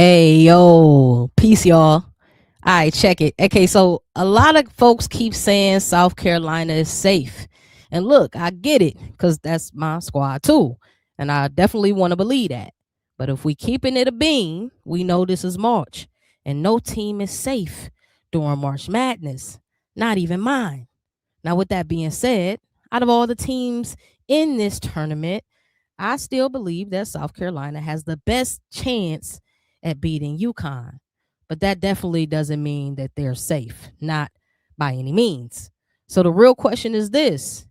Hey, yo, peace, y'all. All right, check it. Okay, so a lot of folks keep saying South Carolina is safe. And look, I get it because that's my squad too. And I definitely want to believe that. But if we keeping it a bean, we know this is March. And no team is safe during March Madness, not even mine. Now, with that being said, out of all the teams in this tournament, I still believe that South Carolina has the best chance at beating UConn. But that definitely doesn't mean that they're safe, not by any means. So the real question is this: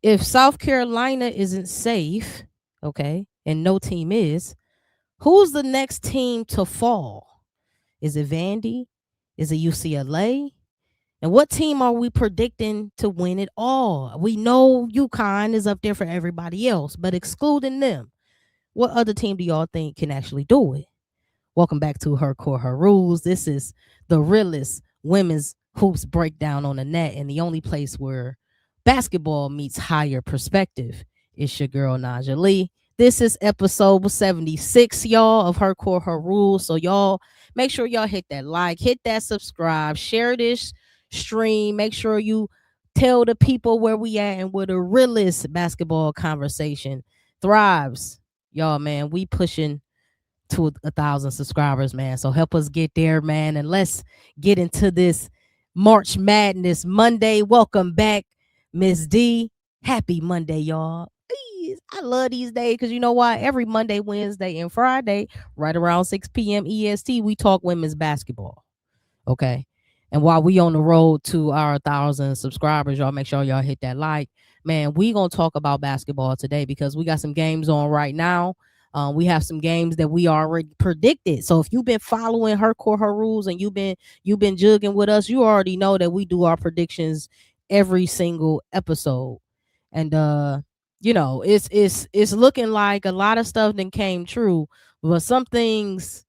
if South Carolina isn't safe, okay, and no team is, who's the next team to fall? Is it Vandy? Is it UCLA? And what team are we predicting to win it all? We know UConn is up there for everybody else, but excluding them, what other team do y'all think can actually do it? Welcome back to Her Core, Her Rules. This is the realest women's hoops breakdown on the net, and the only place where basketball meets higher perspective. It's your girl, Najah Lee. This is episode 76, y'all, of Her Core, Her Rules. So, y'all, make sure y'all hit that like, hit that subscribe, share this stream. Make sure you tell the people where we at and where the realest basketball conversation thrives. Y'all, man, we pushing to 1,000 subscribers, man. So help us get there, man. And let's get into this March Madness Monday. Welcome back, Miss D. Happy Monday, y'all. I love these days because you know why? Every Monday, Wednesday, and Friday, right around 6 p.m. EST, we talk women's basketball. Okay. And while we on the road to our 1,000 subscribers, y'all make sure y'all hit that like. Man, we going to talk about basketball today because we got some games on right now. We have some games that we already predicted. So if you've been following Her Core, Her Rules, and you've been jugging with us, you already know that we do our predictions every single episode. And it's looking like a lot of stuff then came true, but some things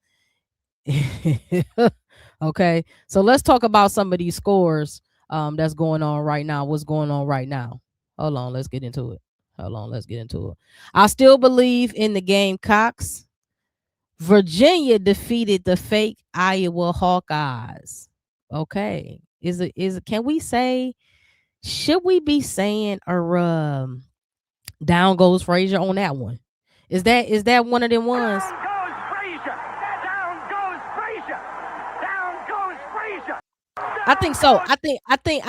okay. So let's talk about some of these scores that's going on right now. What's going on right now? Hold on, let's get into it. I still believe in the Gamecocks. Virginia defeated the fake Iowa Hawkeyes. Okay. Can we say, should we be saying or down goes Frazier on that one? Is that one of them ones? Down goes Frazier. Down goes Frazier. Down goes Frazier. I think so. I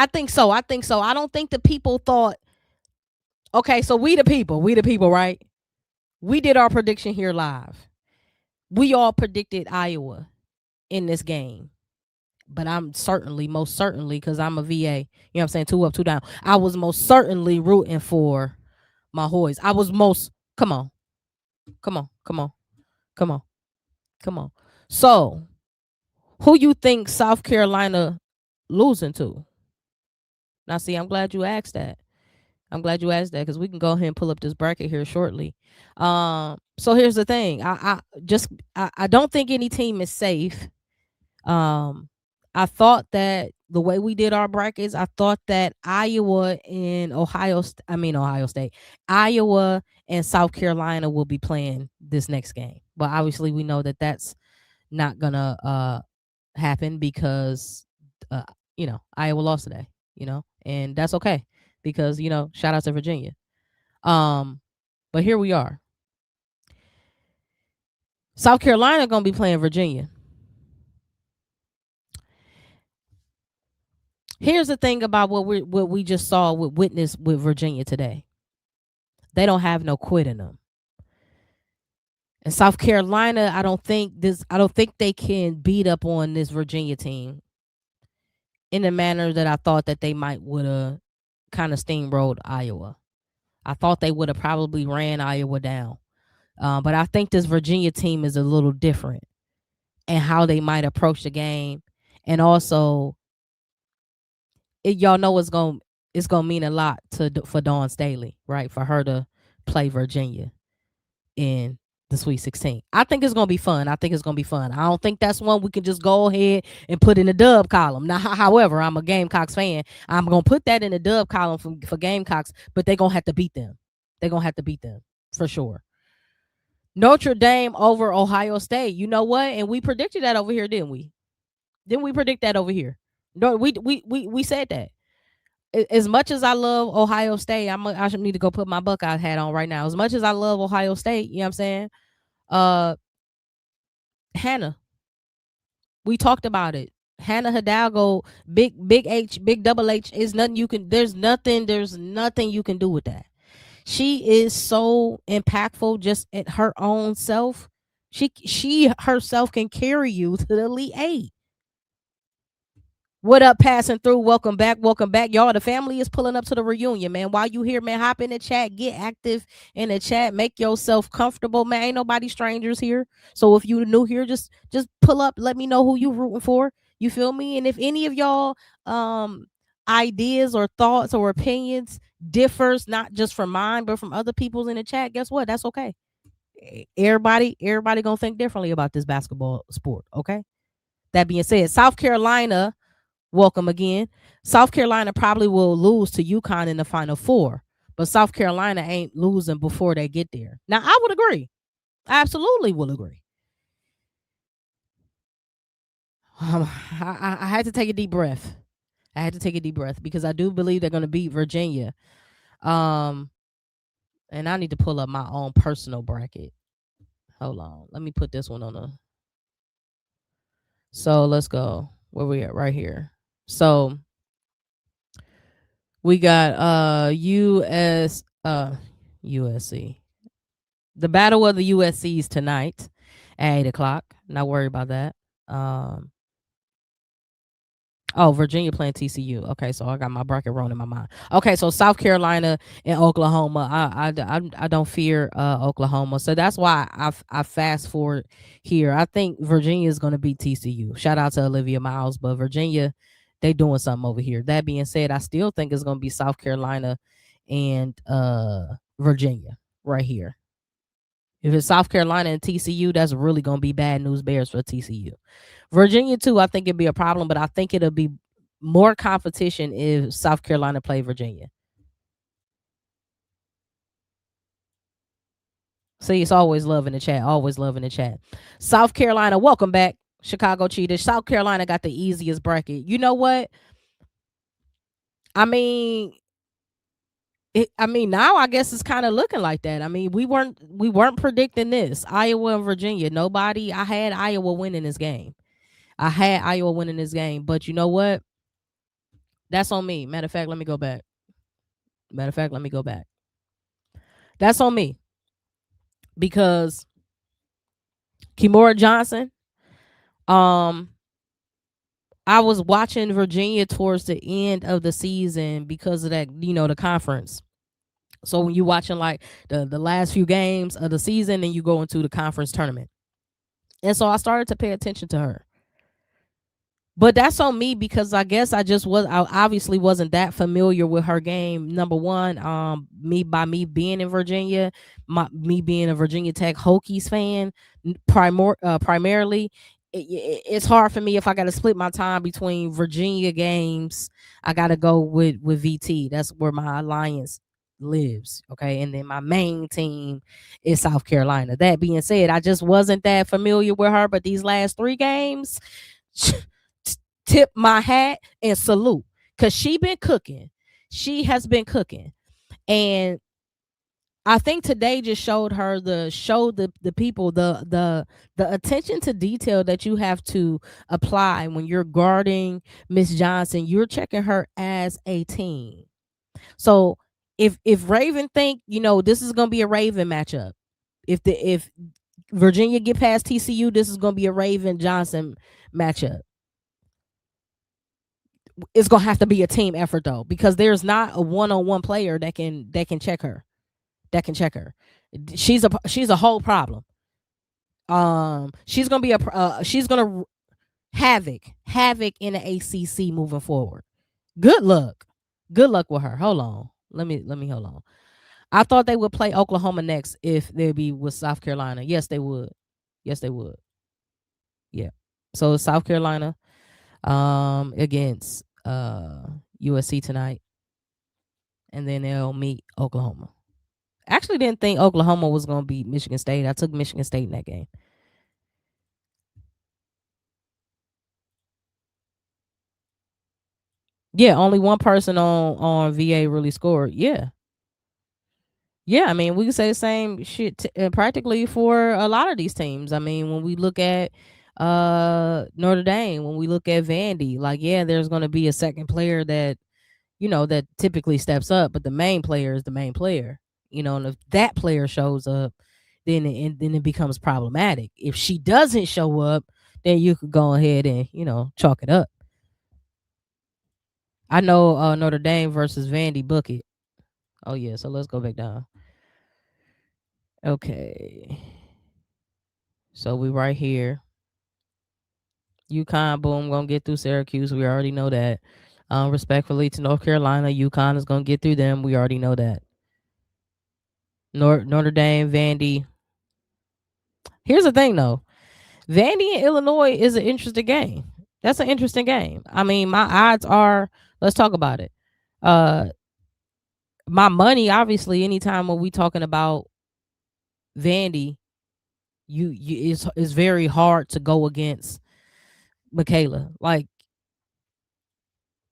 think so. I don't think the people thought, okay, so we the people, right? We did our prediction here live. We all predicted Iowa in this game. But I'm most certainly, because I'm a VA, you know what I'm saying, 2 up, 2 down. I was most certainly rooting for my Hoys. I was come on. So, who you think South Carolina losing to? Now, see, I'm glad you asked that. Because we can go ahead and pull up this bracket here shortly. So here's the thing. I don't think any team is safe. I thought that the way we did our brackets, I thought that Iowa and Ohio State, Iowa and South Carolina will be playing this next game. But obviously we know that that's not gonna happen because Iowa lost today, and that's okay because shout out to Virginia. But here we are. South Carolina gonna be playing Virginia. Here's the thing about what we just saw witness with Virginia today. They don't have no quit in them. And South Carolina, I don't think they can beat up on this Virginia team in the manner that I thought that they would have kind of steamrolled Iowa. I thought they would have probably ran Iowa down. But I think this Virginia team is a little different and how they might approach the game. And also, y'all know it's gonna mean a lot for Dawn Staley, right? For her to play Virginia in the Sweet 16. I think it's gonna be fun. I don't think that's one we can just go ahead and put in the dub column. Now, however, I'm a Gamecocks fan. I'm gonna put that in the dub column for Gamecocks, but they're gonna have to beat them. For sure. Notre Dame over Ohio State. You know what? And we predicted that over here, didn't we? Didn't we predict that over here? No, we said that. As much as I love Ohio State, I should need to go put my Buckeye hat on right now. As much as I love Ohio State, you know what I'm saying? Uh, Hannah, we talked about it. Hannah Hidalgo, big H, big double H is nothing you can. There's nothing you can do with that. She is so impactful just at her own self. She herself can carry you to the Elite Eight. What up, passing through? Welcome back. Welcome back. Y'all, the family is pulling up to the reunion, man. While you here, man, hop in the chat. Get active in the chat. Make yourself comfortable, man. Ain't nobody strangers here. So if you new here, just pull up. Let me know who you rooting for. You feel me? And if any of y'all ideas or thoughts or opinions differs, not just from mine, but from other people's in the chat, guess what? That's okay. Everybody gonna think differently about this basketball sport. Okay. That being said, South Carolina, welcome again. South Carolina probably will lose to UConn in the Final Four, but South Carolina ain't losing before they get there. Now, I would agree. I absolutely will agree. I had to take a deep breath. I had to take a deep breath because I do believe they're going to beat Virginia. And I need to pull up my own personal bracket. Hold on. Let me put this one on a. So let's go. Where we at? Right here. So we got USC. The battle of the USCs tonight at 8:00. Not worried about that. Virginia playing TCU. Okay, so I got my bracket wrong in my mind. Okay, so South Carolina and Oklahoma. I don't fear Oklahoma, so that's why I fast forward here. I think Virginia is going to beat TCU. Shout out to Olivia Miles, but Virginia, they doing something over here. That being said, I still think it's going to be South Carolina and Virginia right here. If it's South Carolina and TCU, that's really going to be bad news bears for TCU. Virginia, too, I think it'd be a problem, but I think it'll be more competition if South Carolina play Virginia. See, it's always love in the chat. Always love in the chat. South Carolina, welcome back. Chicago Cheetahs. South Carolina got the easiest bracket. You know what? I mean, now I guess it's kind of looking like that. I mean, we weren't predicting this. Iowa and Virginia. Nobody. I had Iowa winning this game. But you know what? That's on me. Matter of fact, let me go back. That's on me. Because Kimora Johnson, I was watching Virginia towards the end of the season because of that, the conference. So when you're watching like the last few games of the season and you go into the conference tournament. And so I started to pay attention to her. But that's on me because I guess I obviously wasn't that familiar with her game. Number one, me being in Virginia, me being a Virginia Tech Hokies fan, primarily, it's hard for me if I got to split my time between Virginia games. I got to go with VT. That's where my alliance lives. Okay, and then my main team is South Carolina. That being said, I just wasn't that familiar with her. But these last 3 games. Tip my hat and salute because she has been cooking, and I think today just showed the people the attention to detail that you have to apply when you're guarding Miss Johnson. You're checking her as a team. So if Raven think this is gonna be a Raven matchup, if Virginia get past TCU, this is gonna be a Raven Johnson matchup. It's gonna have to be a team effort though, because there's not a one-on-one player that can check her. She's a whole problem. She's gonna be she's gonna havoc in the ACC moving forward. Good luck with her. Hold on, let me hold on. I thought they would play Oklahoma next if they'd be with South Carolina. Yes, they would. Yeah. So South Carolina against USC tonight, and then they'll meet Oklahoma Actually didn't think Oklahoma was going to beat Michigan State. I took Michigan State in that game. Yeah, only one person on VA really scored. Yeah. Yeah, I mean, we can say the same shit practically for a lot of these teams. I mean, when we look at Notre Dame, when we look at Vandy, like, yeah, there's going to be a second player that, that typically steps up, but the main player is the main player. And if that player shows up, then it becomes problematic. If she doesn't show up, then you could go ahead and, chalk it up. I know Notre Dame versus Vandy, book it. Oh yeah, so let's go back down. Okay. So we right here. UConn, boom, gonna get through Syracuse. We already know that. Respectfully to North Carolina, UConn is gonna get through them. We already know that. Notre Dame, Vandy. Here's the thing though. Vandy and Illinois is an interesting game. That's an interesting game. I mean, my odds are, let's talk about it. My money, obviously, anytime when we talking about Vandy, it's very hard to go against Michaela. Like,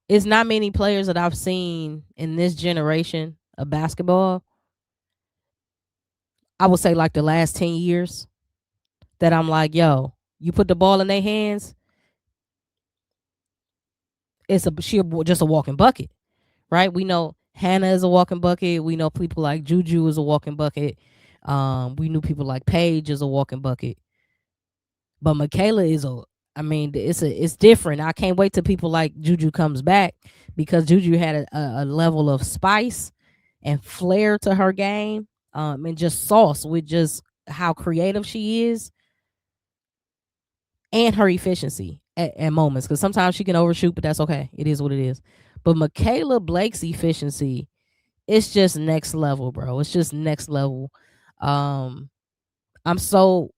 it's not many players that I've seen in this generation of basketball. I would say like the last 10 years that I'm like, yo, you put the ball in their hands, she just a walking bucket, right? We know Hannah is a walking bucket. We know people like Juju is a walking bucket. We knew people like Paige is a walking bucket. But Michaela is it's different. I can't wait till people like Juju comes back, because Juju had a level of spice and flair to her game, and just sauce with just how creative she is and her efficiency at moments. Because sometimes she can overshoot, but that's okay. It is what it is. But Michaela Blake's efficiency, it's just next level, bro. It's just next level. I'm so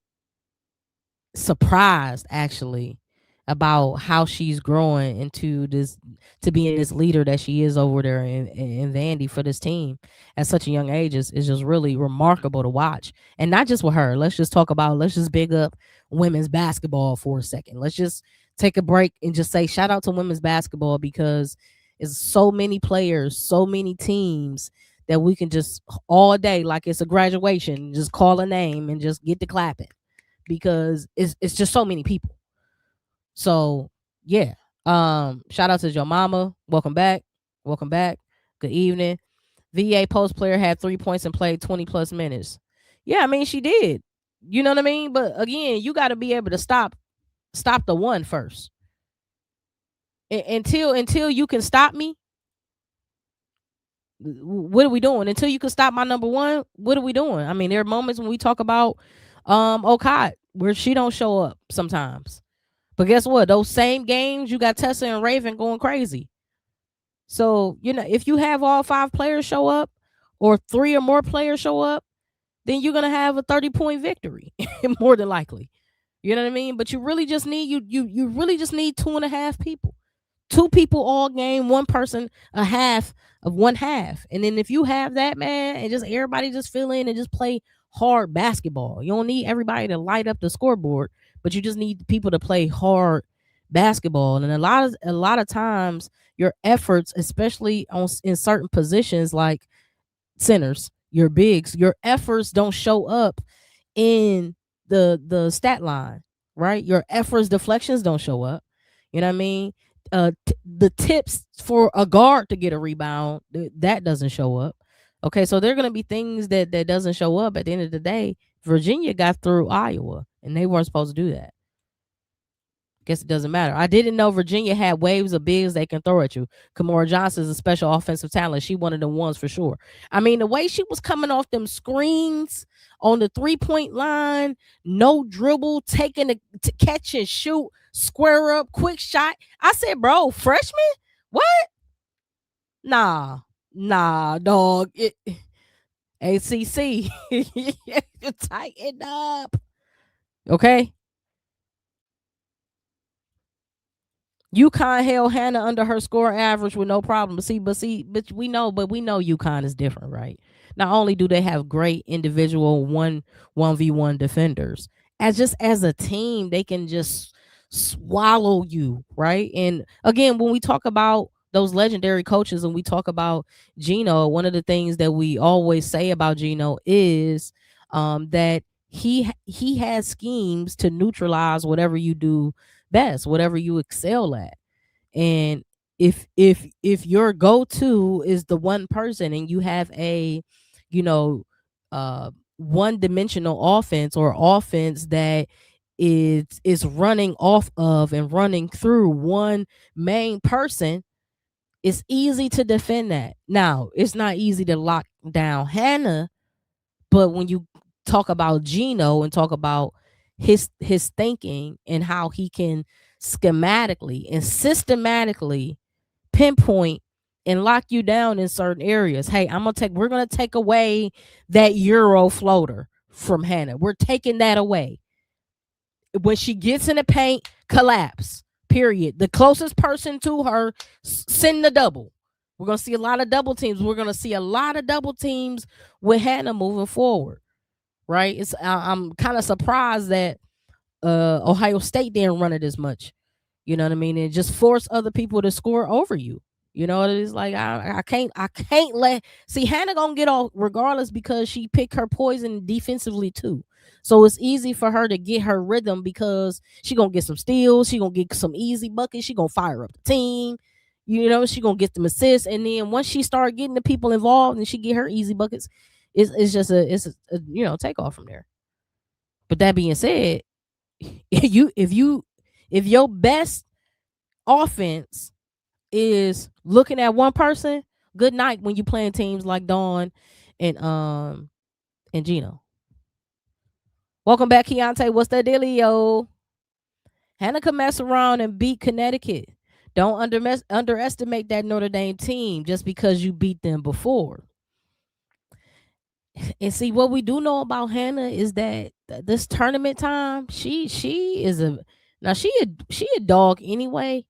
surprised actually about how she's growing into this, to being this leader that she is over there in Vandy for this team at such a young age is just really remarkable to watch. And not just with her. Let's just big up women's basketball for a second. Let's just take a break and just say shout out to women's basketball, because it's so many players, so many teams that we can just all day, like it's a graduation, just call a name and just get to clapping, because it's just so many people. So yeah. Shout out to your mama. Welcome back. Welcome back. Good evening. VA post player had 3 points and played 20 plus minutes. Yeah, I mean she did. You know what I mean? But again, you got to be able to stop the one first. Until you can stop me, what are we doing? Until you can stop my number one, what are we doing? I mean, there are moments when we talk about Okai where she don't show up sometimes. But guess what? Those same games, you got Tessa and Raven going crazy. So, if you have all 5 players show up, or 3 or more players show up, then you're gonna have a 30-point victory, more than likely. You know what I mean? But you really just need you really just need 2.5 people. 2 people all game, 1 person a half of 1 half. And then if you have that, man, and just everybody just fill in and just play hard basketball. You don't need everybody to light up the scoreboard, but you just need people to play hard basketball. And a lot of times your efforts, especially in certain positions like centers, your bigs, your efforts don't show up in the stat line, right? Your efforts, deflections don't show up. You know what I mean? The tips for a guard to get a rebound, that doesn't show up. Okay, so there are going to be things that doesn't show up. At the end of the day, Virginia got through Iowa, and they weren't supposed to do that. Guess it doesn't matter. I didn't know Virginia had waves of bigs they can throw at you. Kamora Johnson is a special offensive talent. She one of them ones for sure. I mean, the way she was coming off them screens on the 3-point line, no dribble, taking the catch and shoot, square up, quick shot. I said, bro, freshman? What? Nah, dog. ACC, tighten up. Okay. UConn held Hannah under her score average with no problem. But we know UConn is different, right? Not only do they have great individual 1v1 defenders, as a team, they can just swallow you, right? And again, when we talk about those legendary coaches and we talk about Gino, one of the things that we always say about Gino is that he has schemes to neutralize whatever you do best, whatever you excel at. And if your go-to is the one person and you have a, you know, one-dimensional offense, or offense that is running off of and running through one main person, it's easy to defend that. Now, it's not easy to lock down Hannah, but when you talk about Gino and talk about his thinking and how he can schematically and systematically pinpoint and lock you down in certain areas. Hey, we're gonna take away that Euro floater from Hannah. We're taking that away. When she gets in the paint, collapse. Period. The closest person to her, send the double. We're gonna see a lot of double teams. We're gonna see a lot of double teams with Hannah moving forward. Right? I'm kind of surprised that Ohio State didn't run it as much. You know what I mean? And just force other people to score over you. You know what it is? Like I can't let see Hannah gonna get off regardless, because she picked her poison defensively too. So it's easy for her to get her rhythm because she gonna get some steals, she gonna get some easy buckets, she gonna fire up the team. You know, she gonna get them assists, and then once she start getting the people involved and she get her easy buckets, it's just a takeoff from there. But that being said, if your best offense is looking at one person, good night when you playing teams like Dawn and Gino. Welcome back, Keontae. What's that dealio? Hannah can mess around and beat Connecticut. Don't underestimate that Notre Dame team just because you beat them before. And see, what we do know about Hannah is that this tournament time, she is she a dog anyway.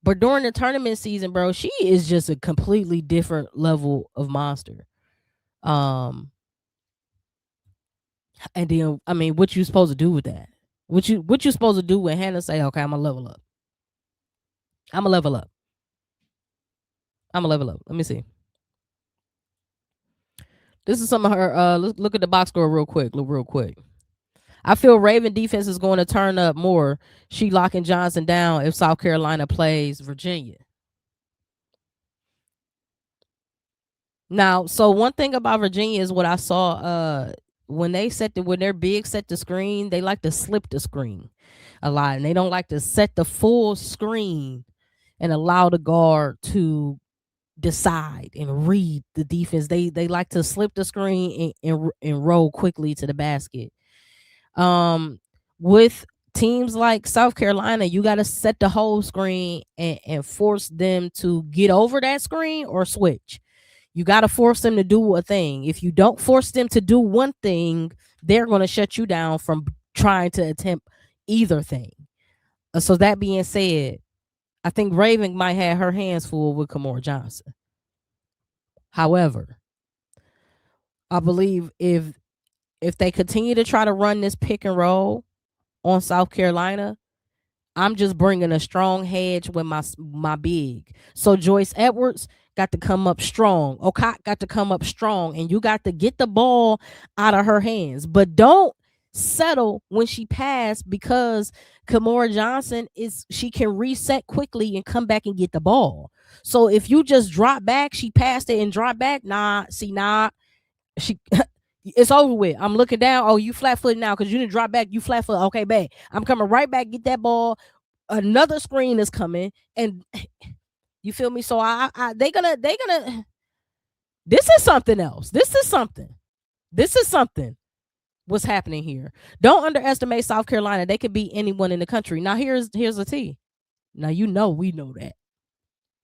But during the tournament season, bro, she is just a completely different level of monster. And then I mean, what you supposed to do with that? What you supposed to do when Hannah say, "Okay, I'm gonna level up. I'm gonna level up. I'm gonna level up." Let me see. This is some of her. Look at the box score real quick. Look real quick. I feel Raven defense is going to turn up more. She locking Johnson down if South Carolina plays Virginia. Now, so one thing about Virginia is what I saw when they're big set the screen, they like to slip the screen a lot, and they don't like to set the full screen and allow the guard to decide and read the defense. They like to slip the screen and roll quickly to the basket. With teams like South Carolina, you got to set the whole screen and force them to get over that screen or switch. You got to force them to do a thing. If you don't force them to do one thing, they're going to shut you down from trying to attempt either thing. So that being said, I think Raven might have her hands full with Kamora Johnson. However, I believe if they continue to try to run this pick and roll on South Carolina, I'm just bringing a strong hedge with my big. So Joyce Edwards got to come up strong. Okot got to come up strong, and you got to get the ball out of her hands. But don't settle when she passed, because Kamora Johnson she can reset quickly and come back and get the ball. So if you just drop back, she passed it and drop back. She it's over with. I'm looking down. Oh, you flat footed now because you didn't drop back. You flat foot. Okay, back. I'm coming right back. Get that ball. Another screen is coming, and you feel me. So they gonna. This is something else. This is something. What's happening here? Don't underestimate South Carolina. They could beat anyone in the country. Now here's the T. Now we know that.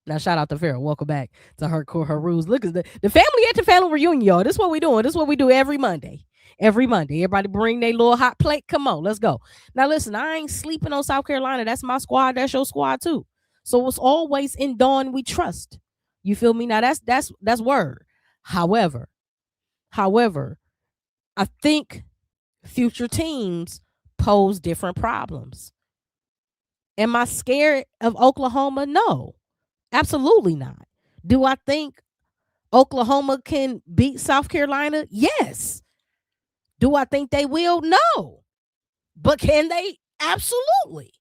Now, shout out to Farrah. Welcome back to her rules. Look at the family at the family reunion, y'all. This is what we doing. This is what we do every Monday. Every Monday. Everybody bring their little hot plate. Come on, let's go. Now, listen, I ain't sleeping on South Carolina. That's my squad. That's your squad too. So it's always in Dawn we trust. You feel me? Now that's word. However, I think future teams pose different problems. Am I scared of Oklahoma? No. Absolutely not. Do I think Oklahoma can beat South Carolina? Yes. Do I think they will? No. But can they? Absolutely.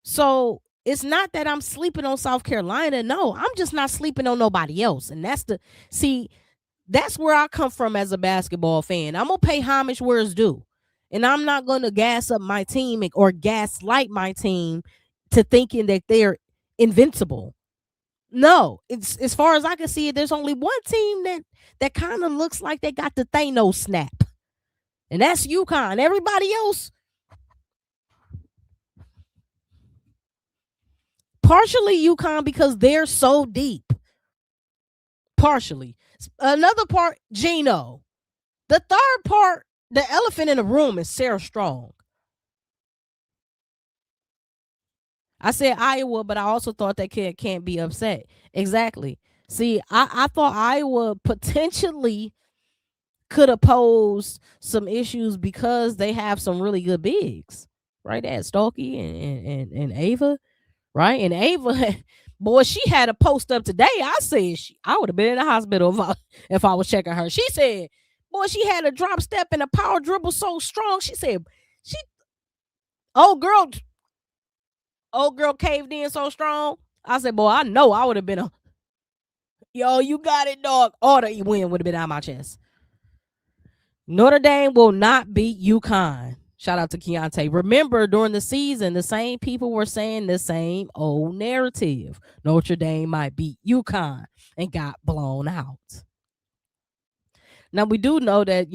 So it's not that I'm sleeping on South Carolina. No, I'm just not sleeping on nobody else. And that's where I come from as a basketball fan. I'm going to pay homage where it's due. And I'm not going to gas up my team or gaslight my team to thinking that they're invincible. No, it's as far as I can see it, there's only one team that kind of looks like they got the Thanos snap. And that's UConn. Everybody else, partially UConn because they're so deep. Partially. Another part, Gino. The third part, the elephant in the room is Sarah Strong. I said Iowa, but I also thought that kid can't be upset. Exactly. See, I thought Iowa potentially could have posed some issues because they have some really good bigs, right? They had Stokey and Ava, right? And Ava, boy, she had a post up today. I said I would have been in the hospital if I was checking her. She said, boy, she had a drop step and a power dribble so strong. She said, old girl caved in so strong. I said, boy, I know I would have been yo, you got it, dog. All the win would have been out of my chest. Notre Dame will not beat UConn. Shout out to Keontae. Remember, during the season, the same people were saying the same old narrative. Notre Dame might beat UConn and got blown out. Now, we do know that,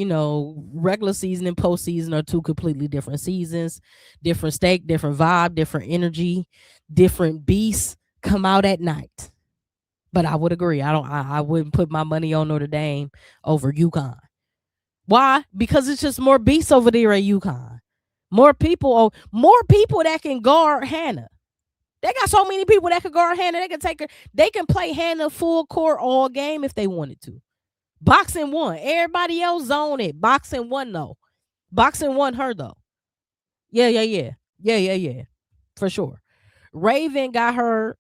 regular season and postseason are two completely different seasons, different stake, different vibe, different energy, different beasts come out at night. But I would agree. I wouldn't put my money on Notre Dame over UConn. Why? Because it's just more beasts over there at UConn. More people that can guard Hannah. They got so many people that can guard Hannah. They can play Hannah full court all game if they wanted to. Boxing one. Everybody else zone it. Boxing one though. Boxing one her though. Yeah. For sure. Raven got her.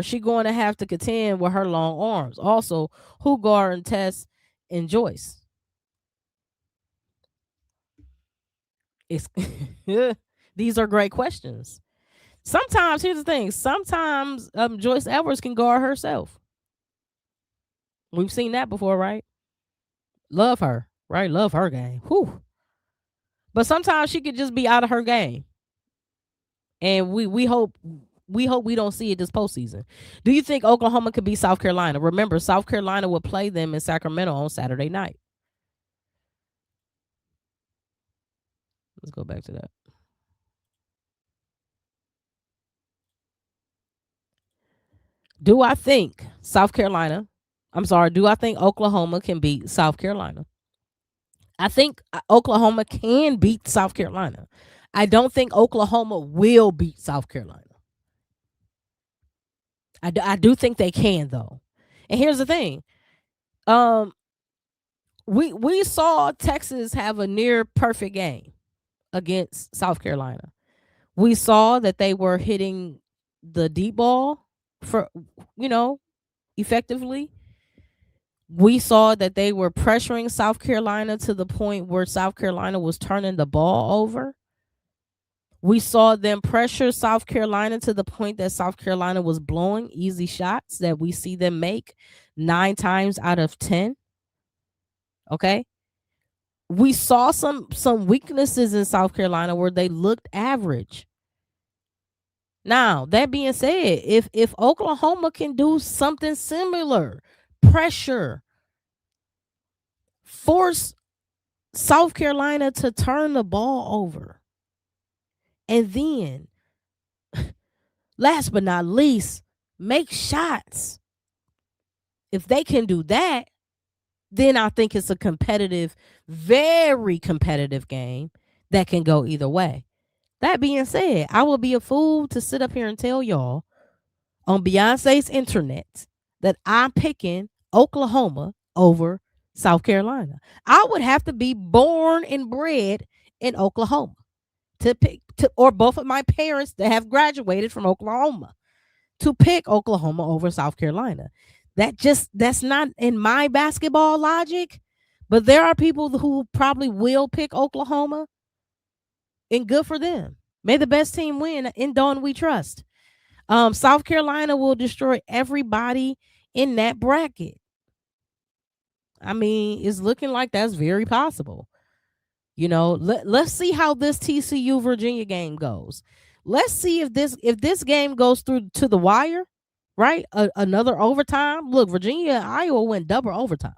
She going to have to contend with her long arms. Also, who guarding Tess and Joyce? These are great questions. Sometimes, here's the thing. Sometimes Joyce Edwards can guard herself. We've seen that before, right? Love her, right? Love her game. Whew. But sometimes she could just be out of her game. And we hope we don't see it this postseason. Do you think Oklahoma could beat South Carolina? Remember, South Carolina will play them in Sacramento on Saturday night. Let's go back to that. Do I think Oklahoma can beat South Carolina? I think Oklahoma can beat South Carolina. I don't think Oklahoma will beat South Carolina. I do think they can though. And here's the thing. We saw Texas have a near perfect game against South Carolina. We saw that they were hitting the deep ball for effectively. We saw that they were pressuring South Carolina to the point where South Carolina was turning the ball over. We saw them pressure South Carolina to the point that South Carolina was blowing easy shots that we see them make 9 times out of 10. Okay. We saw some weaknesses in South Carolina where they looked average. Now, that being said, if Oklahoma can do something similar, pressure, force South Carolina to turn the ball over, and then, last but not least, make shots. If they can do that, then I think it's a competitive, very competitive game that can go either way. That being said, I will be a fool to sit up here and tell y'all on Beyonce's internet that I'm picking Oklahoma over South Carolina. I would have to be born and bred in Oklahoma to pick, or both of my parents that have graduated from Oklahoma to pick Oklahoma over South Carolina. That's not in my basketball logic, but there are people who probably will pick Oklahoma, and good for them. May the best team win. In Dawn we trust. South Carolina will destroy everybody in that bracket. I mean, it's looking like that's very possible. You know, let's see how this TCU Virginia game goes. Let's see if this game goes through to the wire, right? Another overtime. Look, Virginia and Iowa went double overtime.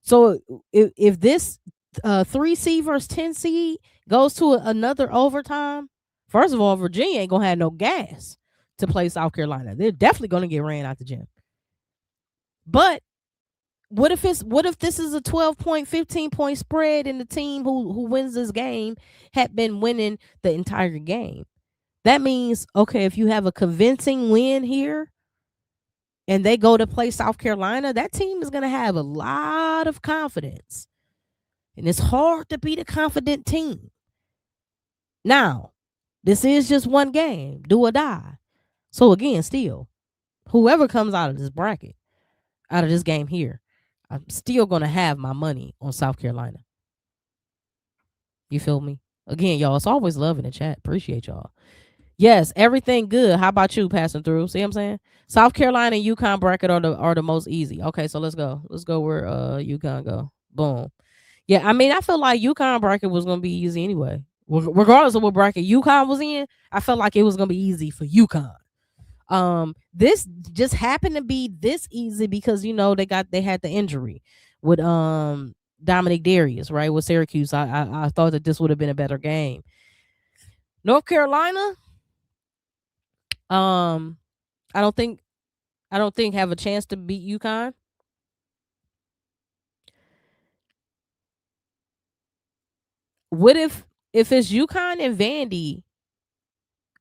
So if this 3 seed versus 10 seed goes to another overtime, first of all, Virginia ain't gonna have no gas to play South Carolina. They're definitely gonna get ran out the gym. But what if this is a 12-point, 15-point spread and the team who wins this game had been winning the entire game? That means, okay, if you have a convincing win here and they go to play South Carolina, that team is going to have a lot of confidence. And it's hard to beat a confident team. Now, this is just one game, do or die. So again, still, whoever comes out of this bracket, out of this game here, I'm still going to have my money on South Carolina. You feel me? Again, y'all, it's always love in the chat. Appreciate y'all. Yes, everything good. How about you passing through? See what I'm saying? South Carolina and UConn bracket are the most easy. Okay, so let's go. Let's go where UConn go. Boom. Yeah, I mean, I feel like UConn bracket was gonna be easy anyway. Regardless of what bracket UConn was in, I felt like it was gonna be easy for UConn. This just happened to be this easy because they had the injury with Dominic Darius, right, with Syracuse. I thought that this would have been a better game. North Carolina, I don't think have a chance to beat UConn. What if it's UConn and Vandy,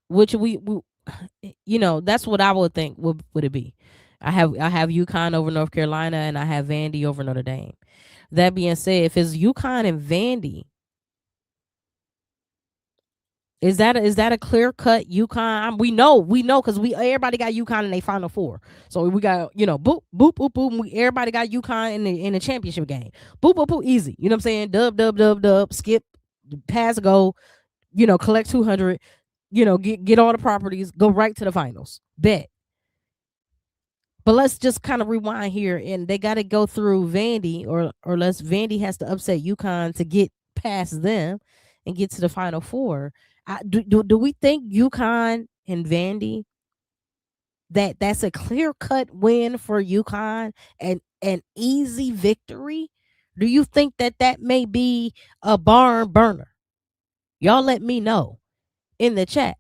which we that's what I would think would it be. I have UConn over North Carolina and I have Vandy over Notre Dame. That being said, if it's UConn and Vandy, is that a clear cut UConn? We know because everybody got UConn in their Final Four. So we got boop boop boop boop. Everybody got UConn in the championship game. Boop boop boop, easy. You know what I'm saying? Dub. Skip, pass, go. Collect 200. Get all the properties. Go right to the finals. Bet. But let's just kind of rewind here, and they got to go through Vandy, or unless Vandy has to upset UConn to get past them and get to the Final Four. Do we think UConn and Vandy that's a clear cut win for UConn and an easy victory? Do you think that may be a barn burner? Y'all let me know in the chat.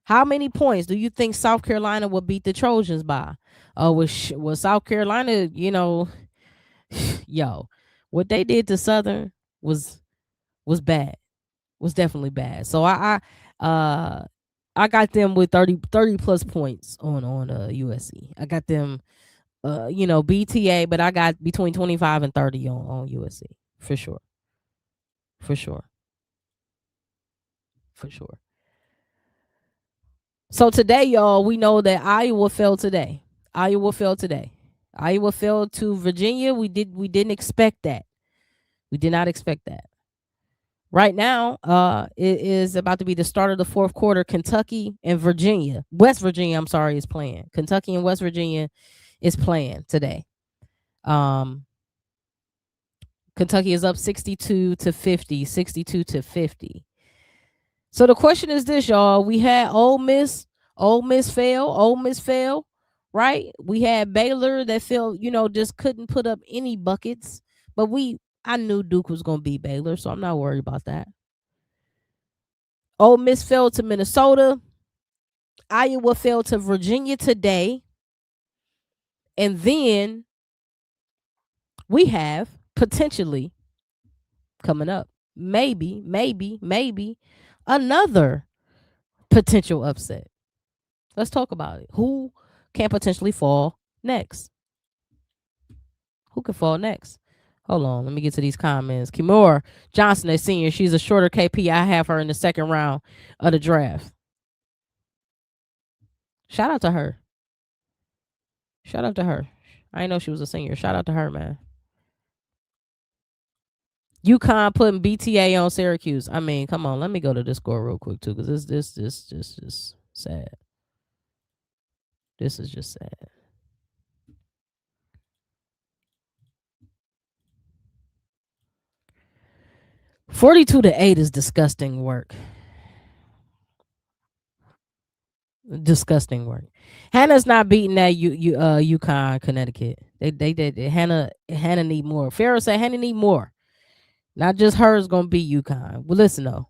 How many points do you think South Carolina will beat the Trojans by? Was South Carolina, yo, what they did to Southern was bad. Was definitely bad. So I got them with 30 plus points on USC. I got them BTA, but I got between 25 and 30 on USC for sure. For sure. So today, y'all, we know that Iowa fell today. Iowa fell to Virginia. We didn't expect that. We did not expect that. Right now, it is about to be the start of the fourth quarter. Kentucky and West Virginia, I'm sorry, is playing. Kentucky and West Virginia is playing today. Kentucky is up 62 to 50. So the question is this, y'all. We had Ole Miss fell, right? We had Baylor that fell, just couldn't put up any buckets. But I knew Duke was going to beat Baylor, so I'm not worried about that. Ole Miss fell to Minnesota. Iowa fell to Virginia today. And then we have potentially coming up, maybe another potential upset. Let's talk about it. Who can potentially fall next? Who can fall next? Hold on, let me get to these comments. Kimora Johnson, a senior, she's a shorter KP. I have her in the second round of the draft. Shout out to her. Shout out to her. I didn't know she was a senior. Shout out to her, man. UConn putting BTA on Syracuse. I mean, come on. Let me go to this score real quick too, because this is sad. This is just sad. $42-8 is disgusting work. Disgusting work. Hannah's not beating that UConn, Connecticut. They did. Hannah need more. Farrah said Hannah need more. Not just her is gonna beat UConn. Well, listen though.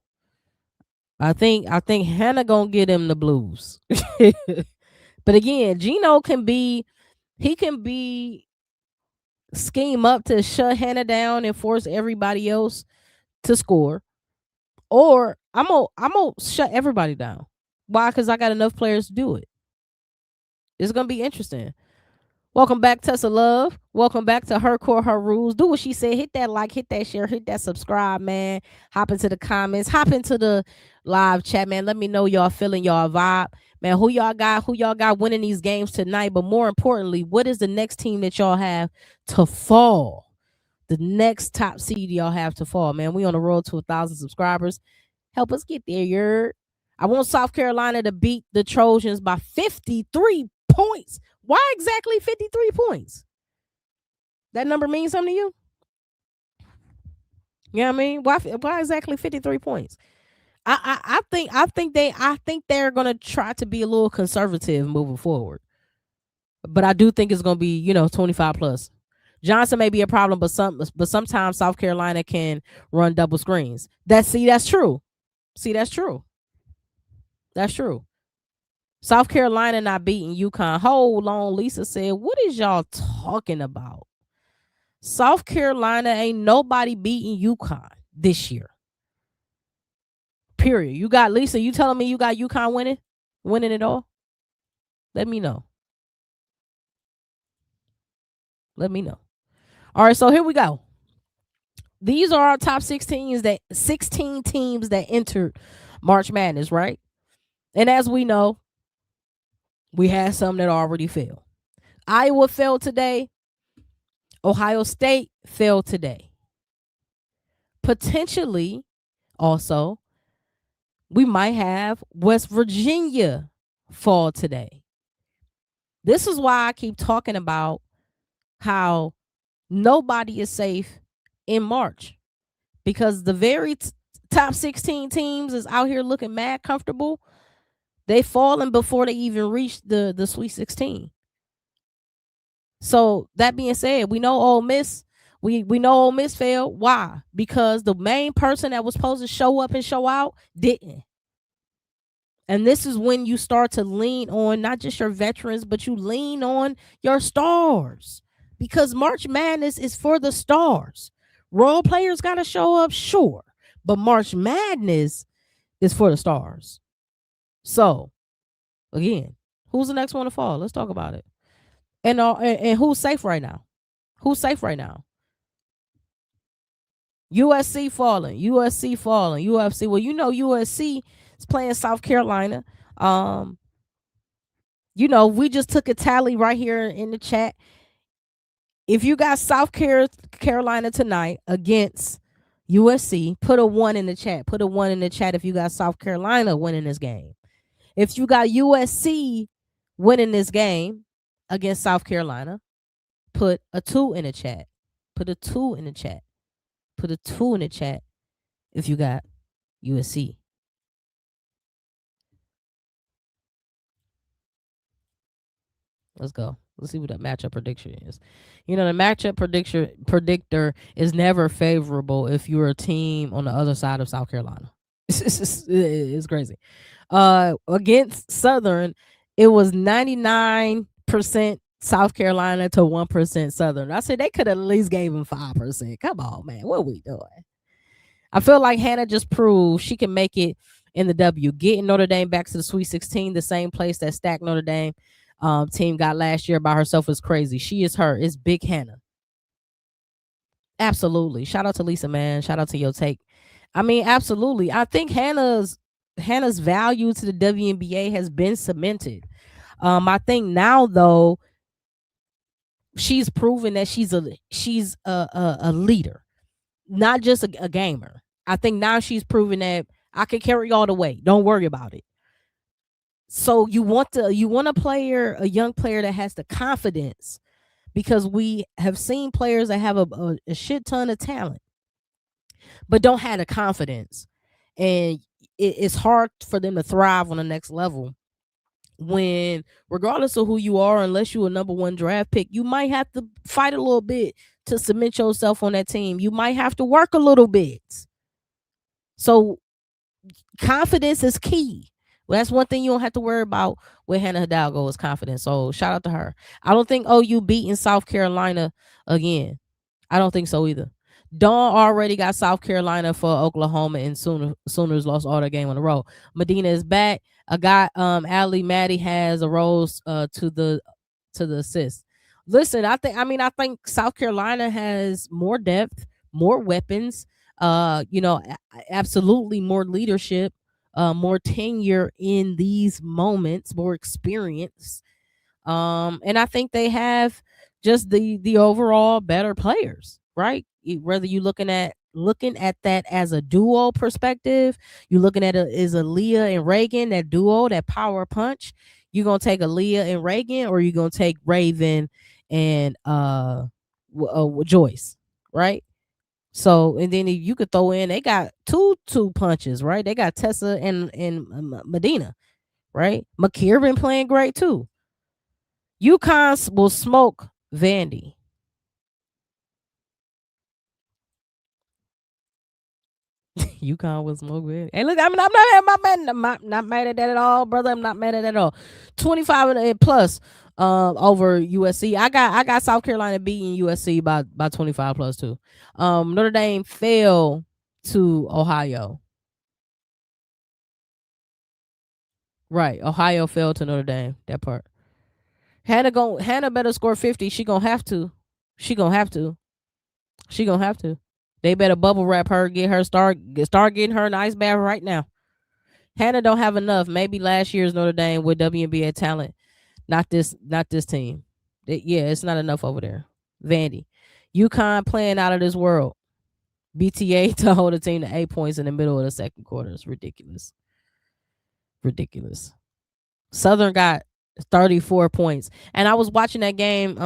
I think Hannah gonna get him the blues. But again, Gino can be scheme up to shut Hannah down and force everybody else to score. Or I'm gonna shut everybody down. Why? Because I got enough players to do it. It's gonna be interesting. Welcome back, Tessa Love. Welcome back to Her Core, Her Rules. Do what she said. Hit that like, hit that share, hit that subscribe, man. Hop into the comments. Hop into the live chat, man. Let me know y'all feeling y'all vibe. Man, who y'all got winning these games tonight? But more importantly, what is the next team that y'all have to fall? The next top seed y'all have to fall, man. We on the road to 1,000 subscribers. Help us get there, you're. I want South Carolina to beat the Trojans by 53 points. Why exactly 53 points? That number means something to you? You know what I mean? Why exactly 53 points? I think they're gonna try to be a little conservative moving forward. But I do think it's gonna be, 25 plus. Johnson may be a problem, but sometimes South Carolina can run double screens. That's true. That's true. That's true. South Carolina not beating UConn. Hold on, Lisa said, what is y'all talking about? South Carolina ain't nobody beating UConn this year. Period. You got Lisa, you telling me you got UConn winning it all? Let me know. Let me know. All right, so here we go. These are our top 16 teams that entered March Madness, right? And as we know, we had some that already failed. Iowa fell today. Ohio State fell today. Potentially, also, we might have West Virginia fall today. This is why I keep talking about how nobody is safe in March, because the very top 16 teams is out here looking mad comfortable. They fallen before they even reached the Sweet 16. So that being said, we know Ole Miss. We know Ole Miss failed. Why? Because the main person that was supposed to show up and show out didn't. And this is when you start to lean on not just your veterans, but you lean on your stars. Because March Madness is for the stars. Role players got to show up, sure. But March Madness is for the stars. So, again, who's the next one to fall? Let's talk about it. And who's safe right now? Who's safe right now? USC falling. UFC. Well, USC is playing South Carolina. We just took a tally right here in the chat. If you got South Carolina tonight against USC, put a 1 in the chat. Put a 1 in the chat if you got South Carolina winning this game. If you got USC winning this game against South Carolina, put a 2 in the chat. Put a 2 in the chat. Put a 2 in the chat if you got USC. Let's go. Let's see what that matchup prediction is. The matchup predictor is never favorable if you're a team on the other side of South Carolina. It's crazy. Against Southern, it was 99% South Carolina to 1% Southern. I said they could at least gave him 5%. Come on, man. What are we doing? I feel like Hannah just proved she can make it in the W. Getting Notre Dame back to the Sweet 16, the same place that stacked Notre Dame team got last year by herself, is crazy. She is her. It's Big Hannah. Absolutely. Shout out to Lisa, man. Shout out to your take. I mean, absolutely. I think Hannah's value to the WNBA has been cemented. I think now though, she's proven that she's a leader, not just a gamer. I think now she's proven that I can carry all the weight. Don't worry about it. So you want a young player that has the confidence, because we have seen players that have a shit ton of talent but don't have the confidence, and it's hard for them to thrive on the next level. When, regardless of who you are, unless you're a number one draft pick, you might have to fight a little bit to cement yourself on that team. You might have to work a little bit. So confidence is key. Well, that's one thing you don't have to worry about with Hannah Hidalgo, is confidence. So shout out to her. I don't think OU beating South Carolina again. I don't think so either. Dawn already got South Carolina for Oklahoma, and Sooners lost all their game on the road. Medina is back. I got Allie Maddie has a rose to the assist. Listen, I think South Carolina has more depth, more weapons, absolutely more leadership, more tenure in these moments, more experience. And I think they have just the overall better players, right? Whether you looking at that as a duo perspective, you looking at it as a Leah and Reagan, that duo, that power punch. You gonna take a Leah and Reagan, or you gonna take Raven and Joyce, right? So, and then you could throw in, they got two punches, right? They got Tessa and Medina, right? McKeer been playing great too. UConn will smoke Vandy. UConn will smoke Vandy. Hey, look, I'm not mad at that at all, brother. I'm not mad at that at all. 25 and plus over USC. I got South Carolina beating USC by 25 plus too. Notre Dame fell to Ohio. Right. Ohio fell to Notre Dame. That part. Hannah better score 50. She gonna have to. She gonna have to. She gonna have to. They better bubble wrap her, get her start getting her an ice bath right now. Hannah don't have enough. Maybe last year's Notre Dame with WNBA talent. Not this team. Yeah, it's not enough over there. Vandy. UConn playing out of this world. BTA to hold a team to 8 points in the middle of the second quarter. It's ridiculous. Ridiculous. Southern got 34 points. And I was watching that game,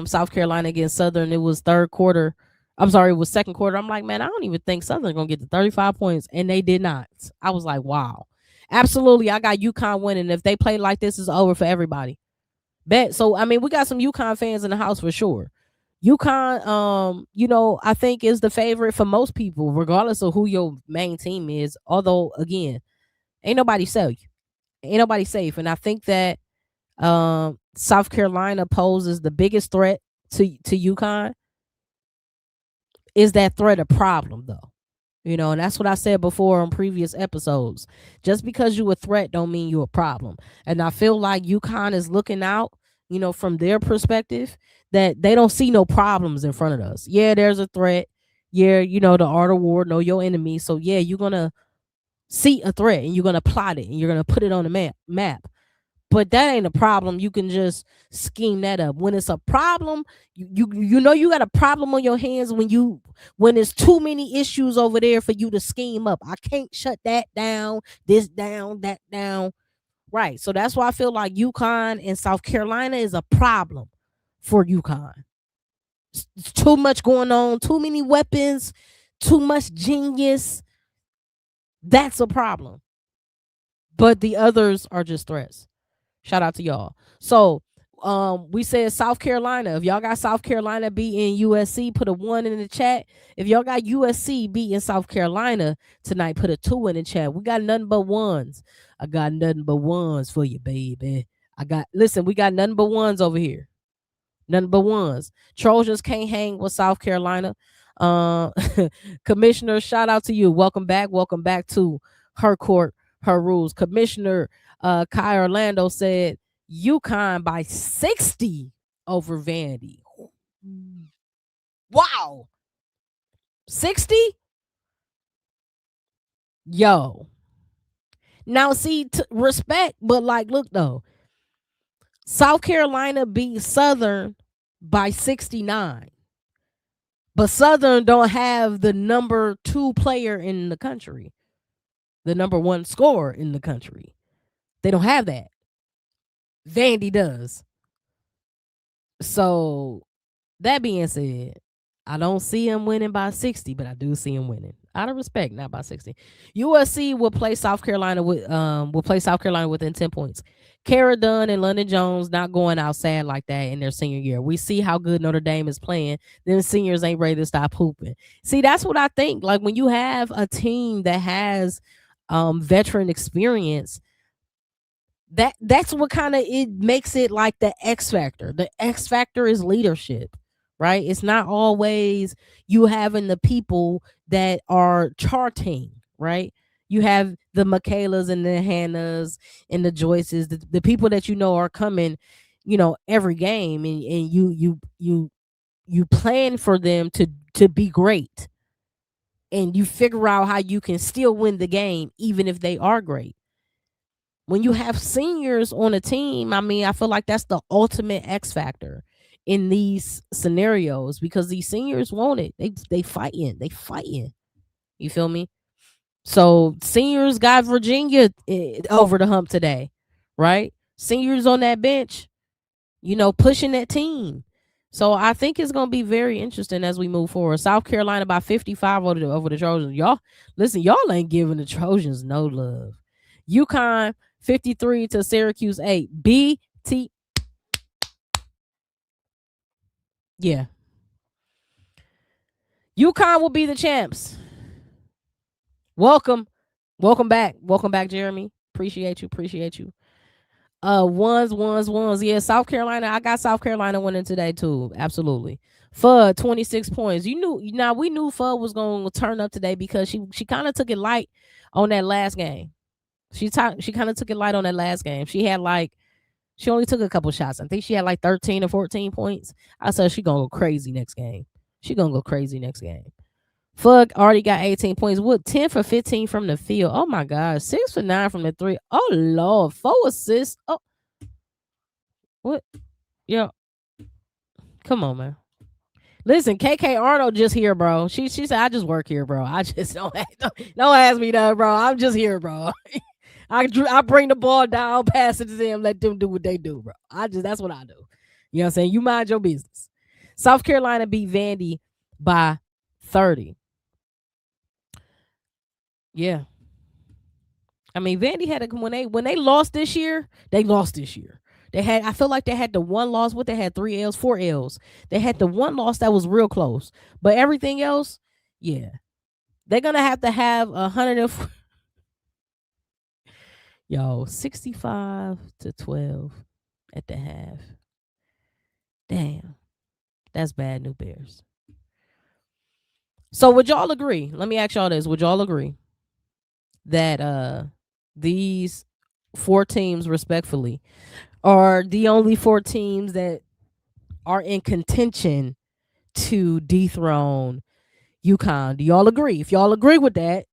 South Carolina against Southern. It was third quarter. I'm sorry, it was second quarter. I'm like, man, I don't even think Southern gonna get to 35 points. And they did not. I was like, wow. Absolutely. I got UConn winning. If they play like this, it's over for everybody. Bet. So I mean, we got some UConn fans in the house for sure. UConn, I think is the favorite for most people, regardless of who your main team is. Although, again, ain't nobody safe. Ain't nobody safe. And I think that South Carolina poses the biggest threat to UConn. Is that threat a problem though? And that's what I said before on previous episodes. Just because you a threat don't mean you a problem. And I feel like UConn is looking out, from their perspective, that they don't see no problems in front of us. Yeah, there's a threat. Yeah, the art of war, know your enemy. So yeah, you're gonna see a threat and you're gonna plot it and you're gonna put it on the map. But that ain't a problem. You can just scheme that up. When it's a problem, you know you got a problem on your hands when there's too many issues over there for you to scheme up. I can't shut that down, this down, that down. Right. So that's why I feel like UConn and South Carolina is a problem for UConn. It's too much going on, too many weapons, too much genius. That's a problem. But the others are just threats. Shout out to y'all. So We said South Carolina. If y'all got South Carolina beating USC, put a 1 in the chat. If y'all got USC beating South Carolina tonight, put a 2 in the chat. We got nothing but ones. I got nothing but ones for you, baby. Listen, we got nothing but ones over here. Nothing but ones. Trojans can't hang with South Carolina. Commissioner, shout out to you. Welcome back. Welcome back to Her Court, Her Rules. Commissioner Kai Orlando said UConn by 60 over Vandy. Wow. 60? Yo. Now, see, respect, but like, look, though. South Carolina beat Southern by 69. But Southern don't have the number 2 player in the country, the number 1 scorer in the country. They don't have that. Vandy does. So, that being said, I don't see him winning by 60, but I do see him winning. Out of respect, not by 60. USC will play South Carolina within 10 points. Kara Dunn and London Jones not going outside like that in their senior year. We see how good Notre Dame is playing. Then seniors ain't ready to stop hooping. See, that's what I think. Like when you have a team that has veteran experience, that's what kind of it makes it like the X factor. The X factor is leadership, right? It's not always you having the people that are charting, right? You have the Michaelas and the Hannahs and the Joyces, the people that you know are coming, every game, and you plan for them to be great, and you figure out how you can still win the game even if they are great. When you have seniors on a team, I mean, I feel like that's the ultimate X factor in these scenarios because these seniors want it. They fighting. You feel me? So seniors got Virginia over the hump today, right? Seniors on that bench, pushing that team. So I think it's going to be very interesting as we move forward. South Carolina by 55 over the Trojans. Y'all, listen, y'all ain't giving the Trojans no love. UConn 53 to Syracuse 8. BT. Yeah. UConn will be the champs. Welcome back, Jeremy. Appreciate you. Ones. Yeah, South Carolina. I got South Carolina winning today too. Absolutely. Fudd 26 points. We knew Fudd was going to turn up today because she kind of took it light on that last game. She kind of took it light on that last game. She only took a couple shots. I think she had like 13 or 14 points. I said she gonna go crazy next game. Fudd already got 18 points. What 10 for 15 from the field? Oh my God, 6 for 9 from the 3. Oh Lord, 4 assists. Oh, what? Yeah, come on, man. Listen, KK Arnold just here, bro. She said I just work here, bro. I just don't ask me that, bro. I'm just here, bro. I bring the ball down, pass it to them, let them do what they do, bro. That's what I do. You know what I'm saying? You mind your business. South Carolina beat Vandy by 30. Yeah. I mean, Vandy had when they lost this year, they lost this year. I feel like they had the one loss. What they had 3 L's, 4 L's. They had the one loss that was real close. But everything else, yeah. They're gonna have to have 100. Yo, 65 to 12 at the half. Damn. That's bad New Bears. So would y'all agree? Let me ask y'all this. Would y'all agree that these 4 teams respectfully are the only 4 teams that are in contention to dethrone UConn? Do y'all agree? If y'all agree with that,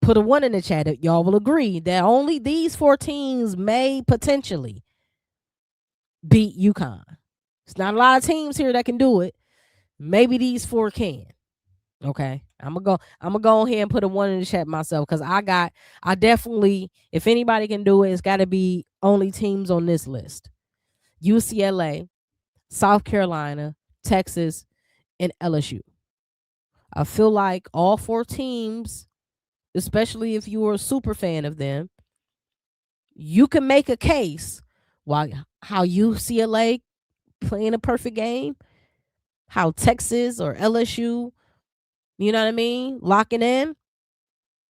put a 1 in the chat. If y'all will agree that only these 4 teams may potentially beat UConn. It's not a lot of teams here that can do it. Maybe these 4 can. Okay, I'm gonna go ahead and put a 1 in the chat myself because I definitely, if anybody can do it, it's got to be only teams on this list: UCLA, South Carolina, Texas, and LSU. I feel like all 4 teams, especially if you are a super fan of them, you can make a case how UCLA playing a perfect game, how Texas or LSU, you know what I mean, locking in,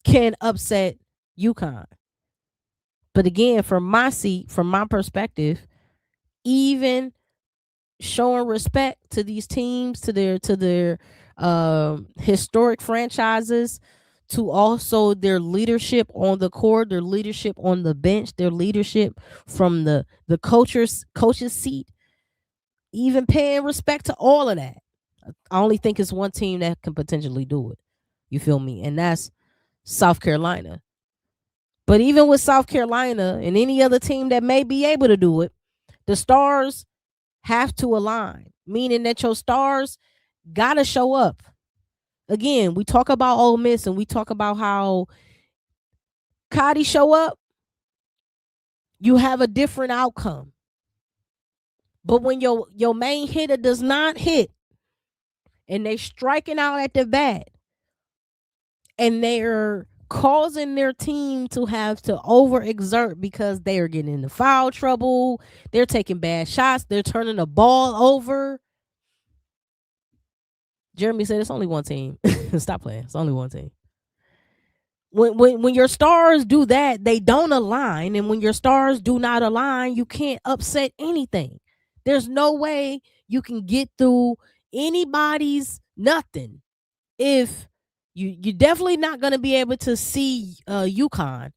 can upset UConn. But again, from my seat, from my perspective, even showing respect to these teams, to their historic franchises, to also their leadership on the court, their leadership on the bench, their leadership from the coach's seat, even paying respect to all of that. I only think it's one team that can potentially do it. You feel me? And that's South Carolina. But even with South Carolina and any other team that may be able to do it, the stars have to align, meaning that your stars got to show up. Again, we talk about Ole Miss and we talk about how Cotty show up, you have a different outcome. But when your main hitter does not hit and they striking out at the bat and they're causing their team to have to overexert because they are getting into foul trouble, they're taking bad shots, they're turning the ball over. Jeremy said it's only one team. Stop playing. It's only one team. When your stars do that, they don't align. And when your stars do not align, you can't upset anything. There's no way you can get through anybody's nothing. If you're definitely not going to be able to see UConn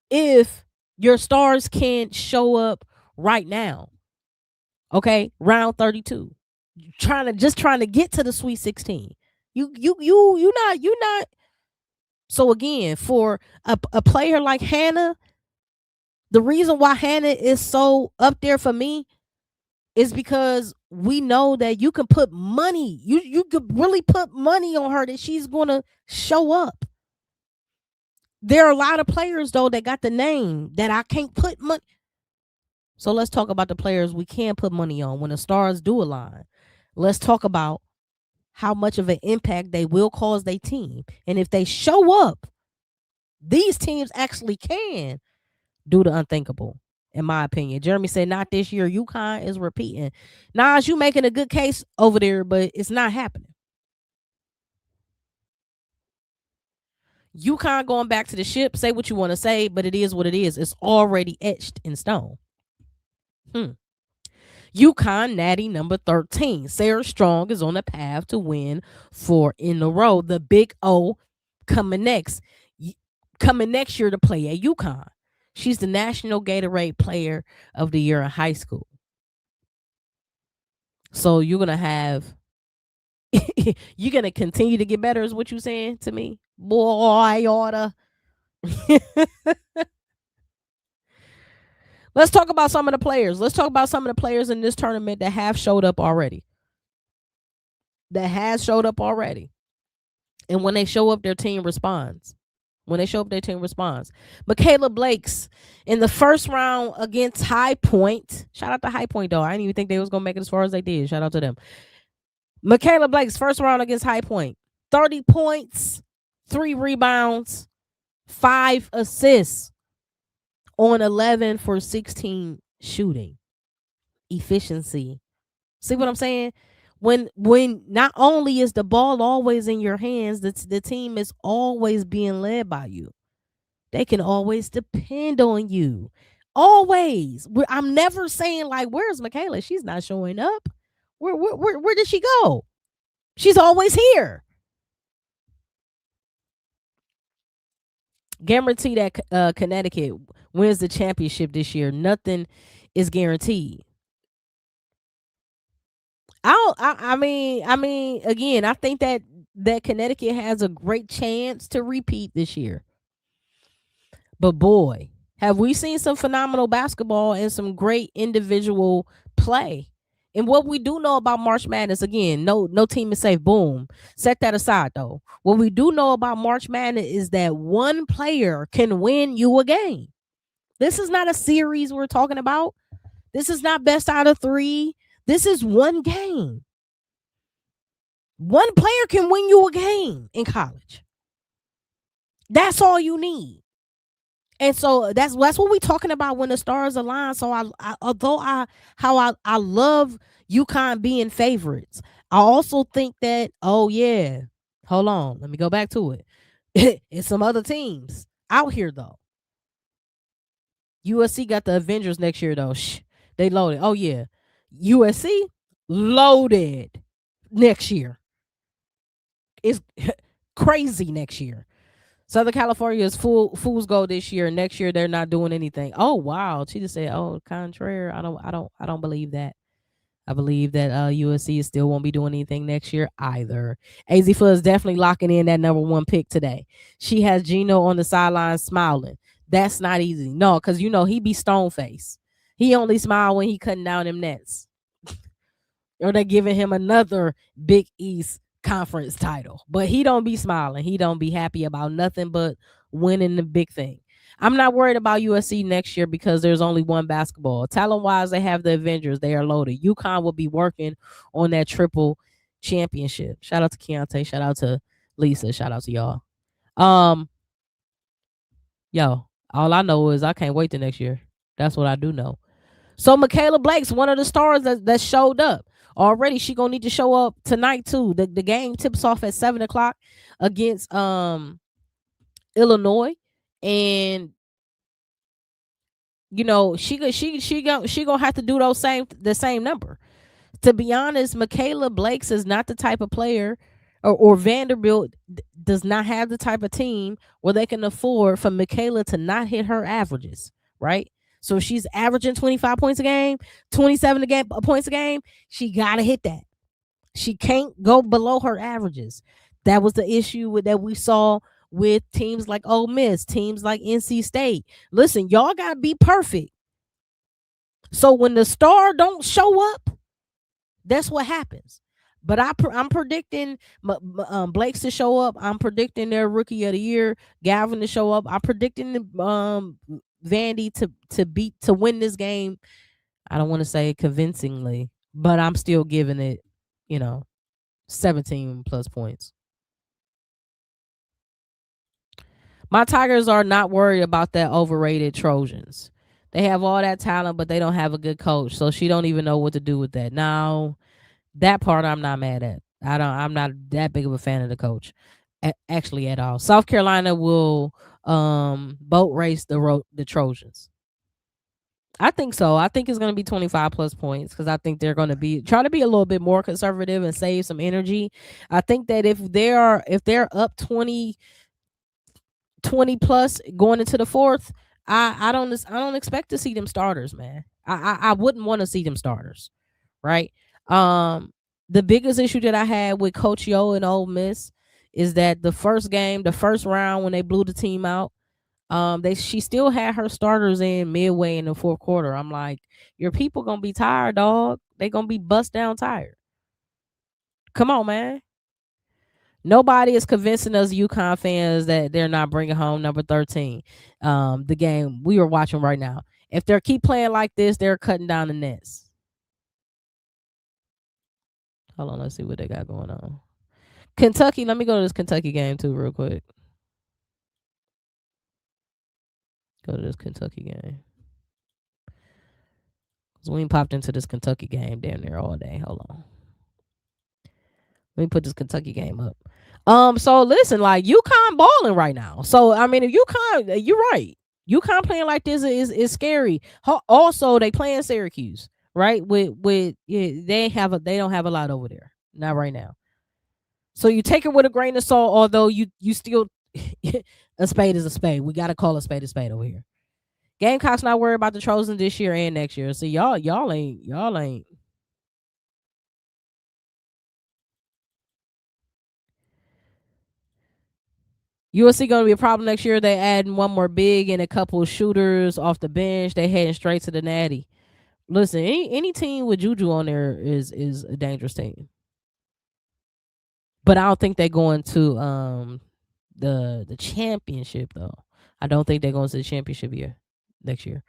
if your stars can't show up right now. Okay, round 32. Trying to get to the Sweet 16. You not. So again, for a player like Hannah, the reason why Hannah is so up there for me is because we know that you can put money. You could really put money on her that she's gonna show up. There are a lot of players though that got the name that I can't put money. So let's talk about the players we can put money on when the stars do align. Let's talk about how much of an impact they will cause their team. And if they show up, these teams actually can do the unthinkable, in my opinion. Jeremy said, not this year. UConn is repeating. Nas, you making a good case over there, but it's not happening. UConn going back to the ship. Say what you want to say, but it is what it is. It's already etched in stone. UConn natty number 13. Sarah Strong is on the path to win 4 in a row. The big O coming next year to play at UConn. She's the National Gatorade Player of the Year in high school. So you're gonna have you're gonna continue to get better, is what you saying to me? Boy, oughta. Let's talk about some of the players. Let's talk about some of the players in this tournament that have showed up already. And when they show up, their team responds. Michaela Blakes in the first round against High Point. Shout out to High Point, though. I didn't even think they was going to make it as far as they did. Shout out to them. Michaela Blakes, first round against High Point. 30 points, 3 rebounds, 5 assists on 11 for 16 shooting. Efficiency. See what I'm saying? When not only is the ball always in your hands, the team is always being led by you. They can always depend on you. Always. I'm never saying like, where's Michaela? She's not showing up. Where did she go? She's always here. Guarantee that Connecticut wins the championship this year. Nothing is guaranteed. I mean, again, I think that Connecticut has a great chance to repeat this year. But boy, have we seen some phenomenal basketball and some great individual play. And what we do know about March Madness, again, no team is safe. Boom. Set that aside, though. What we do know about March Madness is that one player can win you a game. This is not a series we're talking about. This is not best out of 3. This is one game. One player can win you a game in college. That's all you need. And so that's what we talking about when the stars align. So I love UConn being favorites, I also think that, oh yeah, hold on, let me go back to it. It's some other teams out here though. USC got the Avengers next year though. They loaded. Oh yeah, USC loaded next year. It's crazy next year. Southern California is fool's gold this year. Next year they're not doing anything. Oh wow, she just said, "Oh, contrary." I don't believe that. I believe that USC still won't be doing anything next year either. AZ Fudd is definitely locking in that number one pick today. She has Gino on the sideline smiling. That's not easy. No, because he be stone face. He only smile when he cutting down them nets. Or they giving him another Big East conference title. But he don't be smiling. He don't be happy about nothing but winning the big thing. I'm not worried about USC next year because there's only one basketball. Talent-wise, they have the Avengers. They are loaded. UConn will be working on that triple championship. Shout out to Keontae. Shout out to Lisa. Shout out to y'all. Yo, all I know is I can't wait the next year. That's what I do know. So Michaela Blake's one of the stars that showed up already. She gonna need to show up tonight too. The game tips off at 7:00 against Illinois, and she gonna have to do the same number. To be honest, Michaela Blake's is not the type of player, or Vanderbilt does not have the type of team where they can afford for Michaela to not hit her averages, right? So she's averaging 25 points a game, 27 points a game. She gotta hit that. She can't go below her averages. That was the issue that we saw with teams like Ole Miss, teams like NC State. Listen, y'all gotta be perfect. So when the star don't show up, that's what happens. But I'm predicting Blake's to show up. I'm predicting their rookie of the year, Galvin, to show up. I'm predicting Vandy to win this game. I don't want to say convincingly, but I'm still giving it, 17 plus points. My Tigers are not worried about that overrated Trojans. They have all that talent, but they don't have a good coach, so she don't even know what to do with that. Now, that part I'm not mad at. I'm not that big of a fan of the coach, actually, at all. South Carolina will boat race the Trojans. I think so. I think it's going to be 25 plus points because I think they're going to try to be a little bit more conservative and save some energy. I think that if they're up 20 plus going into the fourth, I don't expect to see them starters, man. I wouldn't want to see them starters, right? The biggest issue that I had with Coach Yo and Ole Miss is that the first round when they blew the team out, she still had her starters in midway in the fourth quarter. I'm like, your people gonna be tired, dog. They gonna be bust down tired. Come on, man. Nobody is convincing us UConn fans that they're not bringing home number 13. The game we are watching right now. If they keep playing like this, they're cutting down the nets. Hold on, let's see what they got going on. Kentucky, let me go to this Kentucky game too real quick. Go to this Kentucky game. Because we ain't popped into this Kentucky game damn near all day. Hold on. Let me put this Kentucky game up. So listen, like UConn balling right now. So I mean, if UConn, you're right. UConn playing like this is scary. Also, they playing Syracuse, right? With they don't have a lot over there. Not right now. So you take it with a grain of salt, although you still a spade is a spade. We gotta call a spade over here. Gamecocks not worried about the Trojans this year and next year. So y'all ain't. USC gonna be a problem next year. They adding one more big and a couple of shooters off the bench. They heading straight to the natty. Listen, any team with Juju on there is a dangerous team. But I don't think they're going to the championship though. I don't think they're going to the championship next year.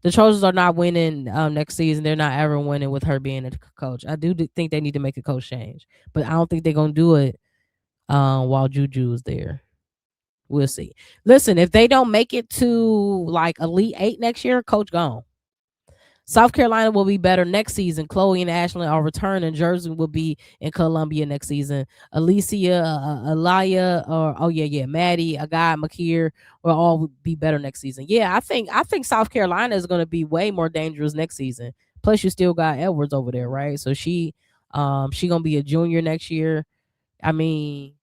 The Trojans are not winning next season. They're not ever winning with her being a coach. I do think they need to make a coach change, but I don't think they're gonna do it while Juju is there. We'll see. Listen, if they don't make it to like Elite 8 next year, coach gone. South Carolina will be better next season. Chloe and Ashlyn are returning. Jersey will be in Columbia next season. Alicia, Alaya, or Maddie, Agai, Makir will all be better next season. Yeah, I think South Carolina is going to be way more dangerous next season. Plus, you still got Edwards over there, right? So she gonna be a junior next year. I mean,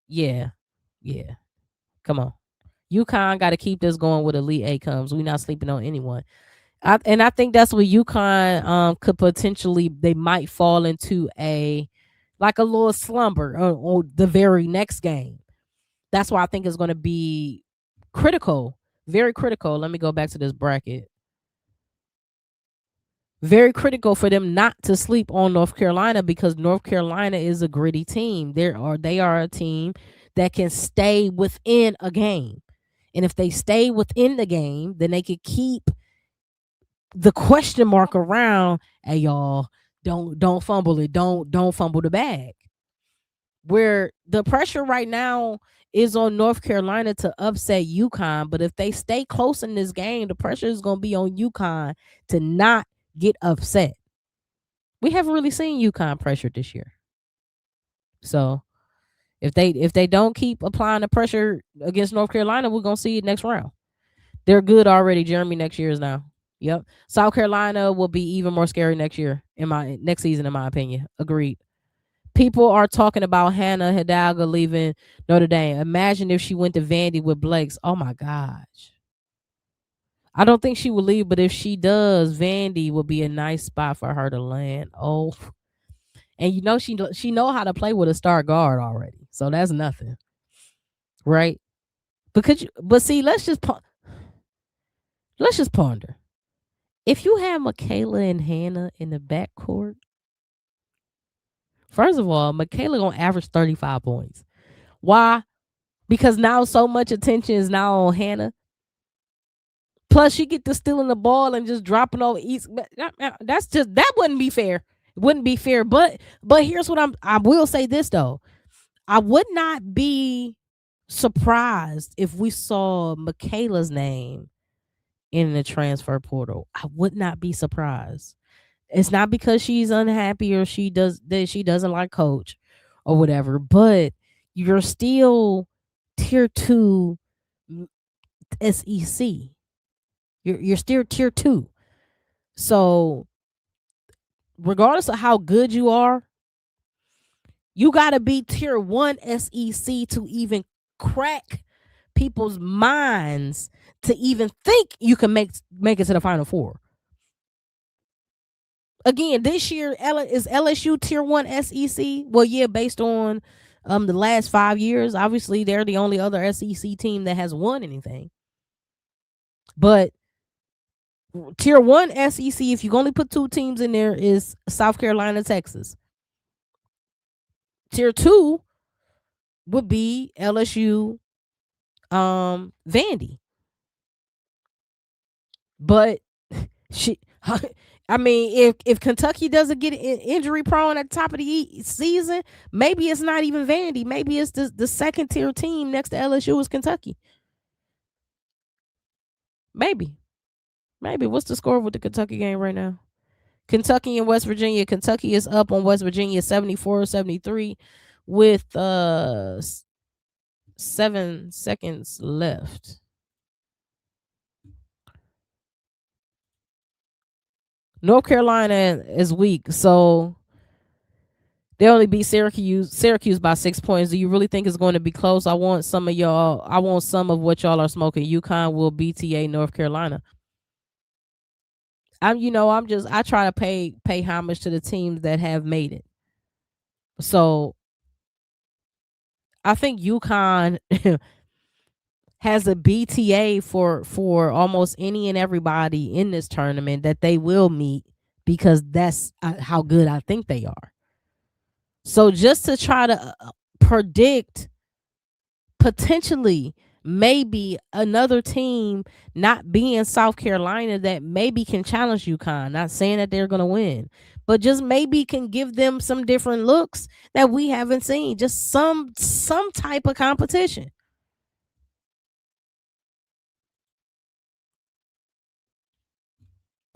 yeah. Come on, UConn got to keep this going with Elite 8 comes. We're not sleeping on anyone. I think that's what UConn could potentially, they might fall into a little slumber on the very next game. That's why I think it's going to be critical, very critical. Let me go back to this bracket. Very critical for them not to sleep on North Carolina, because North Carolina is a gritty team. They are a team that can stay within a game. And if they stay within the game, then they could keep the question mark around, hey y'all, don't fumble it, don't fumble the bag. Where the pressure right now is on North Carolina to upset UConn, but if they stay close in this game, the pressure is going to be on UConn to not get upset. We haven't really seen UConn pressured this year. So if they don't keep applying the pressure against North Carolina, we're going to see it next round. They're good already. Jeremy next year is now. Yep. South Carolina will be even more scary next season, in my opinion. Agreed. People are talking about Hannah Hidalgo leaving Notre Dame. Imagine if she went to Vandy with Blake's. Oh my gosh. I don't think she will leave, but if she does, Vandy will be a nice spot for her to land. Oh, and she know how to play with a star guard already, so that's nothing, right? But see, let's just ponder. If you have Michaela and Hannah in the backcourt, first of all, Michaela gonna average 35 points. Why? Because now so much attention is now on Hannah. Plus, she get to stealing the ball and just dropping over East. That wouldn't be fair. It wouldn't be fair. But here's what I will say this though. I would not be surprised if we saw Michaela's name in the transfer portal. I would not be surprised. It's not because she's unhappy or she doesn't like coach or whatever, but you're still tier 2 SEC. You're still tier 2. So regardless of how good you are, you got to be tier 1 SEC to even crack people's minds to even think you can make it to the Final Four. Again, this year is LSU tier 1 SEC. Well, yeah, based on the last 5 years, obviously they're the only other SEC team that has won anything. But tier 1 SEC, if you only put 2 teams in there, is South Carolina, Texas. Tier 2 would be LSU, Vandy. But I mean, if Kentucky doesn't get injury prone at the top of the season, maybe it's not even Vandy. Maybe it's the second tier team next to LSU is Kentucky. Maybe. What's the score with the Kentucky game right now? Kentucky and West Virginia. Kentucky is up on West Virginia 74-73 with 7 seconds left. North Carolina is weak, so they only beat Syracuse by 6 points. Do you really think it's going to be close? I want some of what y'all are smoking. UConn will BTA North Carolina. I try to pay homage to the teams that have made it. So I think UConn has a BTA for almost any and everybody in this tournament that they will meet, because that's how good I think they are. So just to try to predict potentially maybe another team not being South Carolina that maybe can challenge UConn, not saying that they're going to win, but just maybe can give them some different looks that we haven't seen, just some type of competition.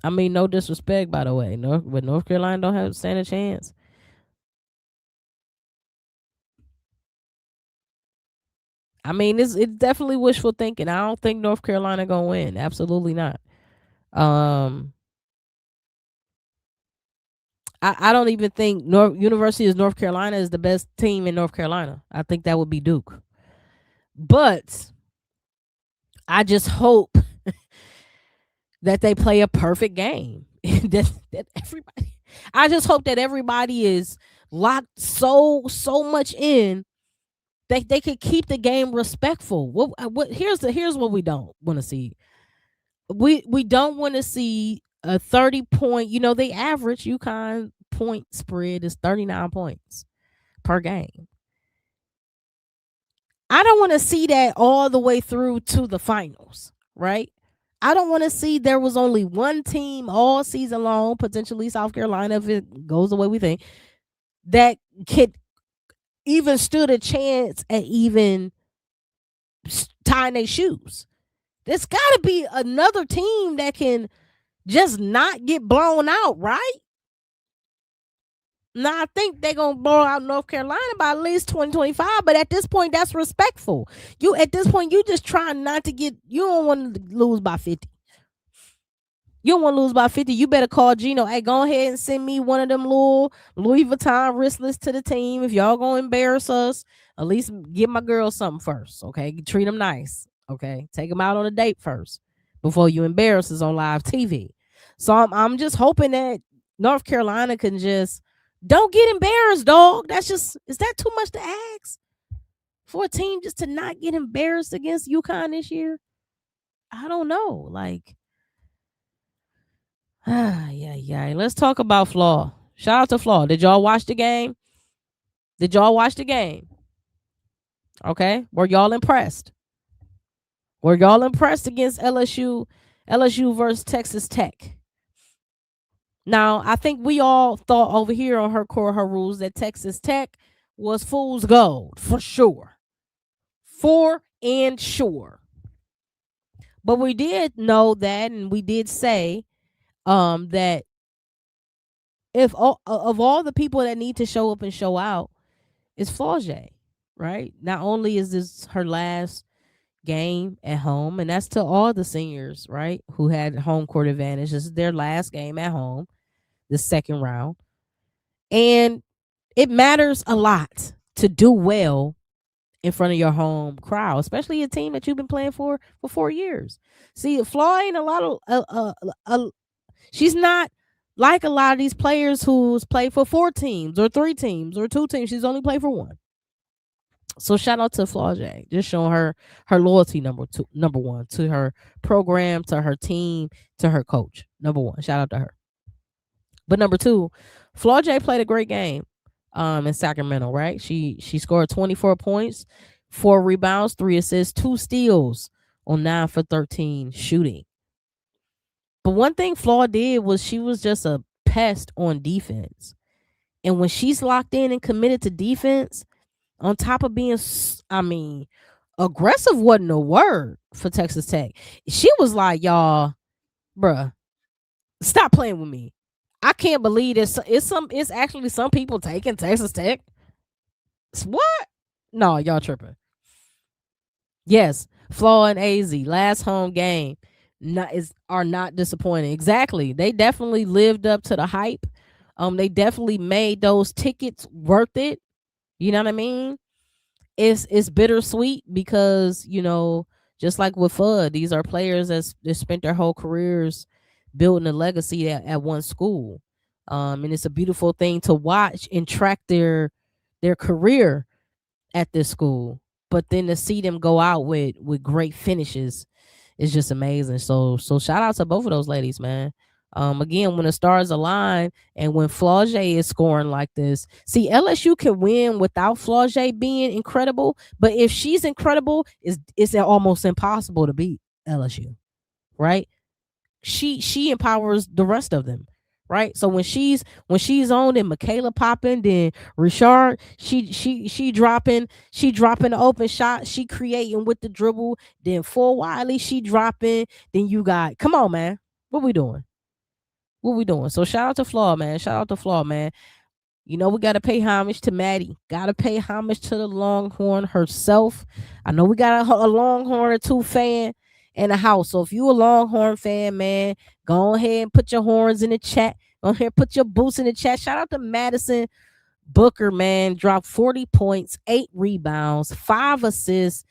I mean, no disrespect, by the way. But North Carolina don't have stand a chance. I mean, it's definitely wishful thinking. I don't think North Carolina gonna win. Absolutely not. Um, I don't even think University of North Carolina is the best team in North Carolina. I think that would be Duke. But I just hope that they play a perfect game. that everybody, I just hope that everybody is locked so much in that they could keep the game respectful. Here's what we don't want to see. We don't want to see a 30-point. They average UConn point spread is 39 points per game. I don't want to see that all the way through to the finals, right? I don't want to see there was only one team all season long, potentially South Carolina, if it goes the way we think, that could even stood a chance at even tying their shoes. There's got to be another team that can just not get blown out, right? Now, I think they're going to blow out North Carolina by at least 2025, but at this point, that's respectful. At this point, you just trying not to you don't want to lose by 50. You don't want to lose by 50. You better call Gino. Hey, go ahead and send me one of them little Louis Vuitton wristlets to the team. If y'all going to embarrass us, at least give my girl something first, okay? Treat them nice, okay? Take them out on a date first before you embarrass us on live TV. So I'm just hoping that North Carolina can just don't get embarrassed, dog. Is that too much to ask for a team just to not get embarrassed against UConn this year? I don't know. Yeah. Let's talk about Flaw. Shout out to Flaw. Did y'all watch the game? Okay. Were y'all impressed? Were y'all impressed against LSU? LSU versus Texas Tech. Now, I think we all thought over here on Her Core, Her Rules that Texas Tech was fool's gold, for sure. For and sure. But we did know that, and we did say that if of all the people that need to show up and show out, it's Flau'jae, right? Not only is this her last game at home, and that's to all the seniors, right, who had home court advantage. This is their last game at home, the second round. And it matters a lot to do well in front of your home crowd, especially a team that you've been playing for 4 years. See, Flaw ain't a lot of she's not like a lot of these players who's played for 4 teams or 3 teams or 2 teams. She's only played for 1. So shout out to Flau'jae, just showing her loyalty number 1 to her program, to her team, to her coach. Number 1, shout out to her. But number 2, Flau'jae played a great game in Sacramento, right? She scored 24 points, 4 rebounds, 3 assists, 2 steals on 9 for 13 shooting. But one thing Flaw did was she was just a pest on defense. And when she's locked in and committed to defense, on top of being, aggressive wasn't a word for Texas Tech. She was like, y'all, bruh, stop playing with me. I can't believe this. It's actually some people taking Texas Tech. What? No, y'all tripping. Yes, Flaw and AZ last home game are not disappointing. Exactly, they definitely lived up to the hype. They definitely made those tickets worth it. You know what I mean? It's bittersweet because just like with FUD, these are players that spent their whole careers building a legacy at one school. And it's a beautiful thing to watch and track their career at this school. But then to see them go out with great finishes is just amazing. So shout out to both of those ladies, man. Again, when the stars align and when Flau'jae is scoring like this, see, LSU can win without Flau'jae being incredible, but if she's incredible, it's almost impossible to beat LSU, right? She empowers the rest of them, right? So when she's on, then Michaela popping, then Richard, she dropping the open shot, she creating with the dribble, then for Wiley, she dropping, then you got, come on, man, what we doing? What we doing? So shout out to Flaw, man. Shout out to Flaw, man. You know, we got to pay homage to Maddie. Got to pay homage to the Longhorn herself. I know we got a Longhorn or two fan in the house. So if you a Longhorn fan, man, go ahead and put your horns in the chat. Go ahead, put your boots in the chat. Shout out to Madison Booker, man. Dropped 40 points, 8 rebounds, 5 assists,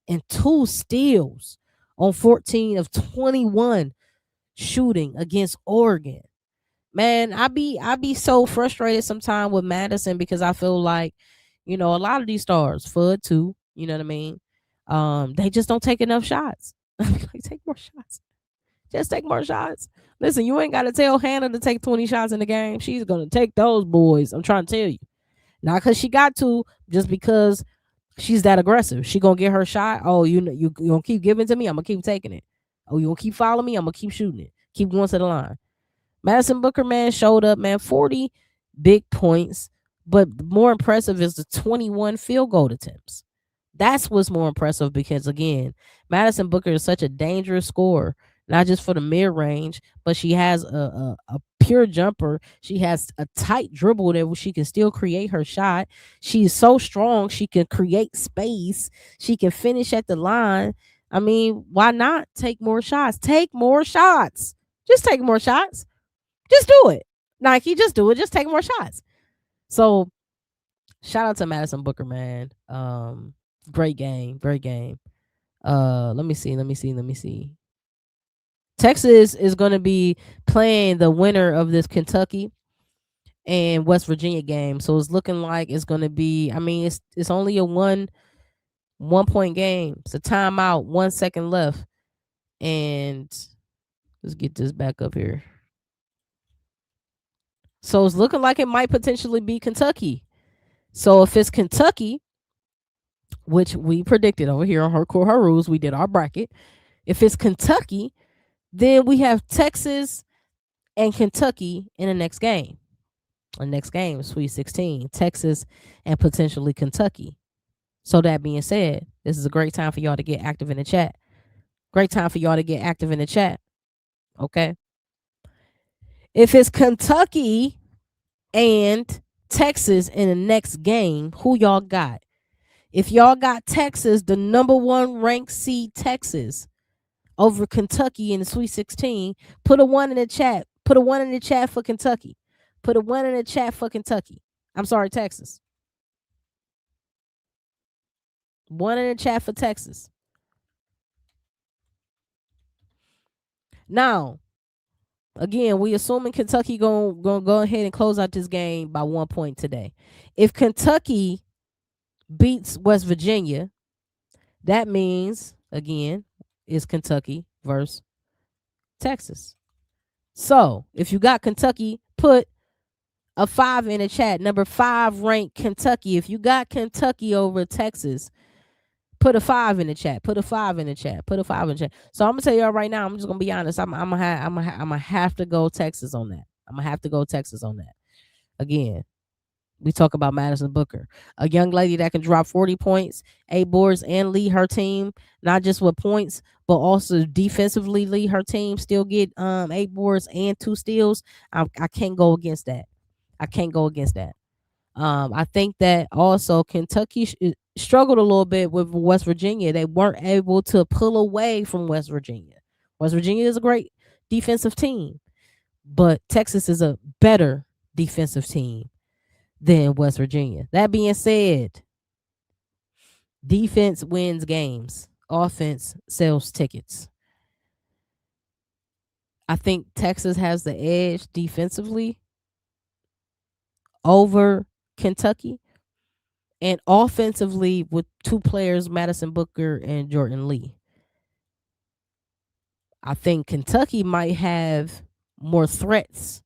and 2 steals on 14 of 21 shooting against Oregon. Man, I be so frustrated sometimes with Madison because I feel like, a lot of these stars, Fudd too, you know what I mean? They just don't take enough shots. Like, take more shots. Just take more shots. Listen, you ain't got to tell Hannah to take 20 shots in the game. She's gonna take those boys. I'm trying to tell you. Not because she got to, just because she's that aggressive. She gonna get her shot. Oh, you gonna keep giving to me? I'm gonna keep taking it. Oh, you gonna keep following me? I'm gonna keep shooting it. Keep going to the line. Madison Booker, man, showed up, man, 40 big points. But more impressive is the 21 field goal attempts. That's what's more impressive because, again, Madison Booker is such a dangerous scorer, not just for the mid range, but she has a pure jumper. She has a tight dribble that she can still create her shot. She's so strong, she can create space. She can finish at the line. I mean, why not take more shots? Take more shots. Just take more shots. Just do it. Nike, just do it. Just take more shots. So shout out to Madison Booker, man. Great game. Great game. Let me see. Texas is going to be playing the winner of this Kentucky and West Virginia game. So it's looking like it's going to be, I mean, it's only a one point game. It's a timeout, 1 second left. And let's get this back up here. So it's looking like it might potentially be Kentucky. So if it's Kentucky, which we predicted over here on Her Core Her Rules, we did our bracket. If it's Kentucky, then we have Texas and Kentucky in the next game. The next game, Sweet 16, Texas and potentially Kentucky. So that being said, this is a great time for y'all to get active in the chat. Great time for y'all to get active in the chat. Okay. If it's Kentucky and Texas in the next game, who y'all got? If y'all got Texas, the number 1 ranked seed Texas over Kentucky in the Sweet 16, put a 1 in the chat. Put a 1 in the chat for Kentucky. Put a 1 in the chat for Kentucky. I'm sorry, Texas. 1 in the chat for Texas. Now, again, we assuming Kentucky gonna go ahead and close out this game by 1 point today. If Kentucky beats West Virginia, that means, again, it's Kentucky versus Texas. So if you got Kentucky, put a 5 in the chat. Number 5 ranked Kentucky. If you got Kentucky over Texas, put a 5 in the chat. Put a 5 in the chat. Put a 5 in the chat. So I'm gonna tell y'all right now. I'm just gonna be honest. I'm gonna have to go Texas on that. I'm gonna have to go Texas on that. Again, we talk about Madison Booker, a young lady that can drop 40 points, 8 boards, and lead her team, not just with points, but also defensively lead her team. Still get 8 boards and 2 steals. I can't go against that. I can't go against that. I think that also Kentucky struggled a little bit with West Virginia. They weren't able to pull away from West Virginia. West Virginia is a great defensive team, but Texas is a better defensive team than West Virginia. That being said, defense wins games. Offense sells tickets. I think Texas has the edge defensively over Kentucky, and offensively with 2 players, Madison Booker and Jordan Lee. I think Kentucky might have more threats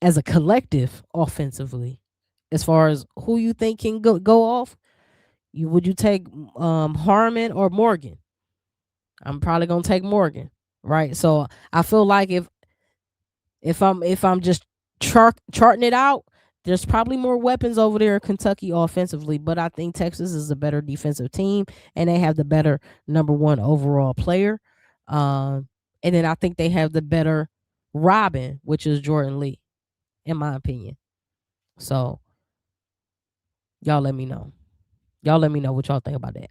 as a collective offensively. As far as who you think can go off, would you take Harmon or Morgan? I'm probably gonna take Morgan, right? So I feel like if I'm just charting it out, there's probably more weapons over there in Kentucky offensively, but I think Texas is a better defensive team, and they have the better number 1 overall player. And then I think they have the better Robin, which is Jordan Lee, in my opinion. So y'all let me know. Y'all let me know what y'all think about that.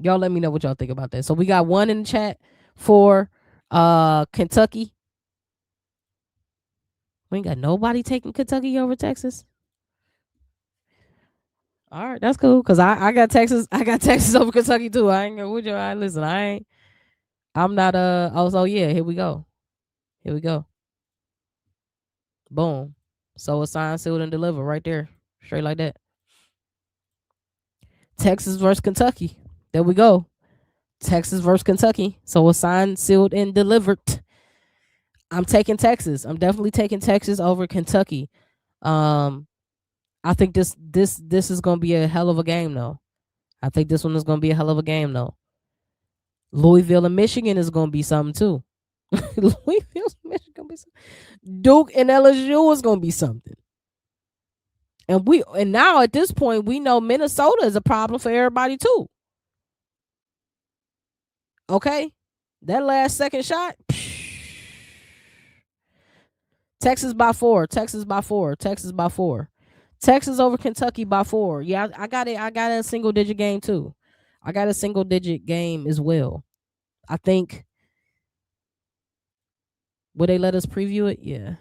Y'all let me know what y'all think about that. So we got one in the chat for Kentucky. We ain't got nobody taking Kentucky over Texas. All right, that's cool. Cause I got Texas. I got Texas over Kentucky too. I ain't gonna with you. All right, listen, I'm not oh, so yeah, here we go. Here we go. Boom. So it's signed, sealed, and delivered right there. Straight like that. Texas versus Kentucky. There we go. Texas versus Kentucky. So it's signed, sealed, and delivered. I'm taking Texas. I'm definitely taking Texas over Kentucky. I think this is gonna be a hell of a game though. I think this one is gonna be a hell of a game though. Louisville and Michigan is gonna be something too. Louisville, Michigan gonna be something. Duke and LSU is gonna be something. And now at this point we know Minnesota is a problem for everybody too. Okay, that last second shot. Texas by 4. Texas by 4. Texas by 4. Texas over Kentucky by 4. Yeah, I got it. I got a single digit game too. I got a single digit game as well. I think. Would they let us preview it? Yeah.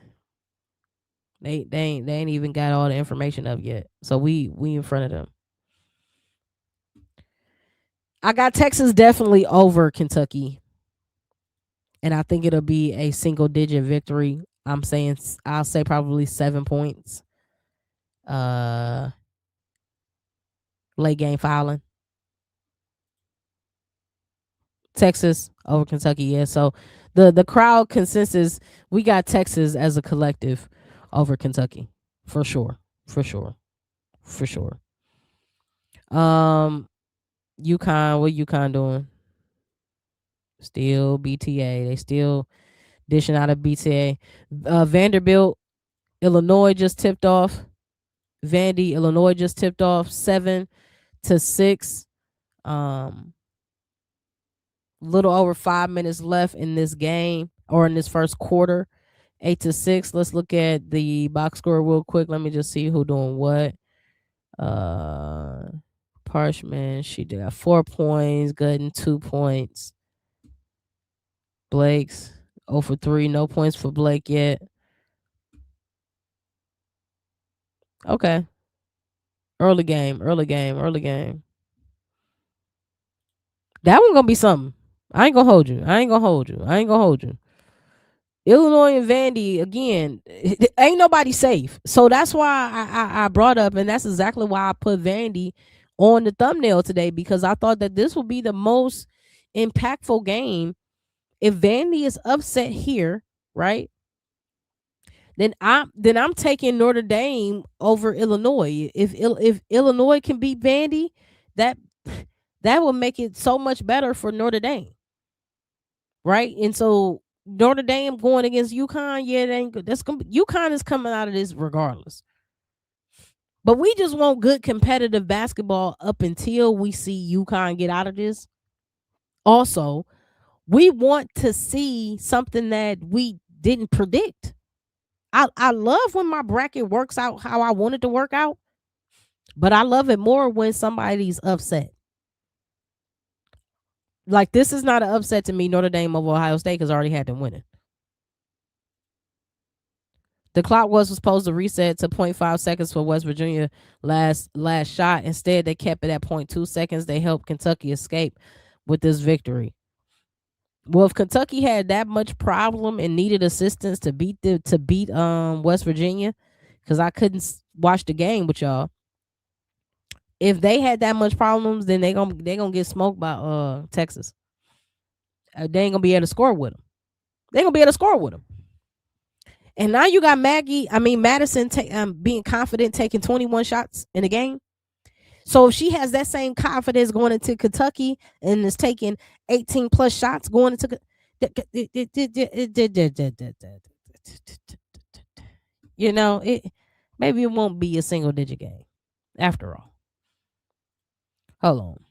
They ain't even got all the information up yet. So we in front of them. I got Texas definitely over Kentucky. And I think it'll be a single digit victory. I'll say probably 7 points. Late game fouling. Texas over Kentucky, yeah. So the crowd consensus, we got Texas as a collective over Kentucky. For sure. For sure. For sure. UConn, what UConn doing? Still BTA. They still dishing out a BTA. Vanderbilt, Illinois just tipped off. Vandy, Illinois just tipped off 7-6. Little over 5 minutes left in this game or in this first quarter. 8-6. Let's look at the box score real quick. Let me just see who doing what. Parchment, she got 4 points. Gooden 2 points. Blake's 0 for 3. No points for Blake yet. Okay. Early game. That one gonna be something. I ain't gonna hold you. Illinois and Vandy, again, ain't nobody safe. So that's why I brought up, and that's exactly why I put Vandy on the thumbnail today, because I thought that this would be the most impactful game. If Vandy is upset here, right? Then I'm taking Notre Dame over Illinois. If Illinois can beat Vandy, that will make it so much better for Notre Dame, right? And so Notre Dame going against UConn, yeah, it ain't good. UConn is coming out of this regardless. But we just want good competitive basketball up until we see UConn get out of this. Also, we want to see something that we didn't predict. I love when my bracket works out how I want it to work out, but I love it more when somebody's upset. Like, this is not an upset to me. Notre Dame over Ohio State, because I already had them winning. The clock was supposed to reset to 0.5 seconds for West Virginia last shot. Instead, they kept it at 0.2 seconds. They helped Kentucky escape with this victory. Well, if Kentucky had that much problem and needed assistance to beat West Virginia, because I couldn't watch the game with y'all. If they had that much problems, then they gonna get smoked by Texas. They ain't gonna be able to score with them. And now you got Madison being confident, taking 21 shots in the game. So if she has that same confidence going into Kentucky and is taking 18 plus shots going into, maybe it won't be a single digit game after all. Hold on.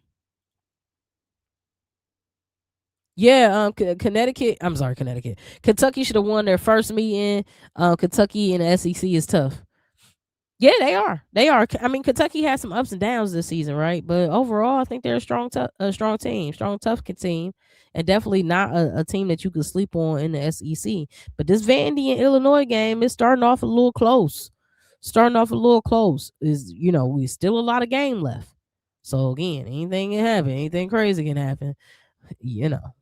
Yeah, Connecticut. I'm sorry, Connecticut. Kentucky should have won their first meeting. Kentucky and the SEC is tough. Yeah, they are. They are. I mean, Kentucky has some ups and downs this season, right? But overall, I think they're a strong team, strong, tough team, and definitely not a team that you could sleep on in the SEC. But this Vandy and Illinois game is starting off a little close. Starting off a little close is, we still a lot of game left. So again, anything can happen. Anything crazy can happen. You know.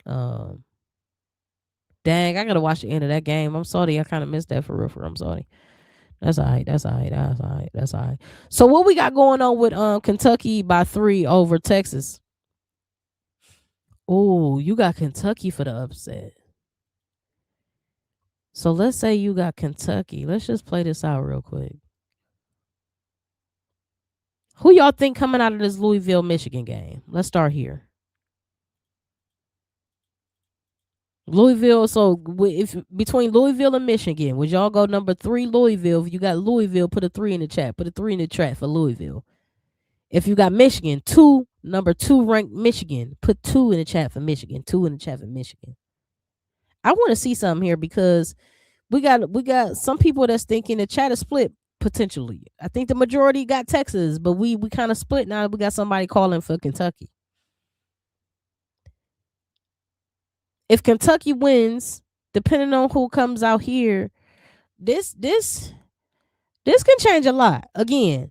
Um, Dang, I gotta watch the end of that game. I'm sorry, I kind of missed that for real. I'm sorry. That's all right. That's all right. That's all right. That's all right. So what we got going on with Kentucky by 3 over Texas? Oh, you got Kentucky for the upset. So let's say you got Kentucky. Let's just play this out real quick. Who y'all think coming out of this Louisville, Michigan game? Let's start here. Louisville. So if between Louisville and Michigan, would y'all go number 3 Louisville? If you got Louisville, put a 3 in the chat. Put a 3 in the chat for Louisville. If you got Michigan, number 2 ranked Michigan, put 2 in the chat for Michigan. 2 in the chat for Michigan. I want to see something here because we got some people that's thinking the chat is split potentially. I think the majority got Texas, but we kind of split now. We got somebody calling for Kentucky. If Kentucky wins, depending on who comes out here, this can change a lot. Again,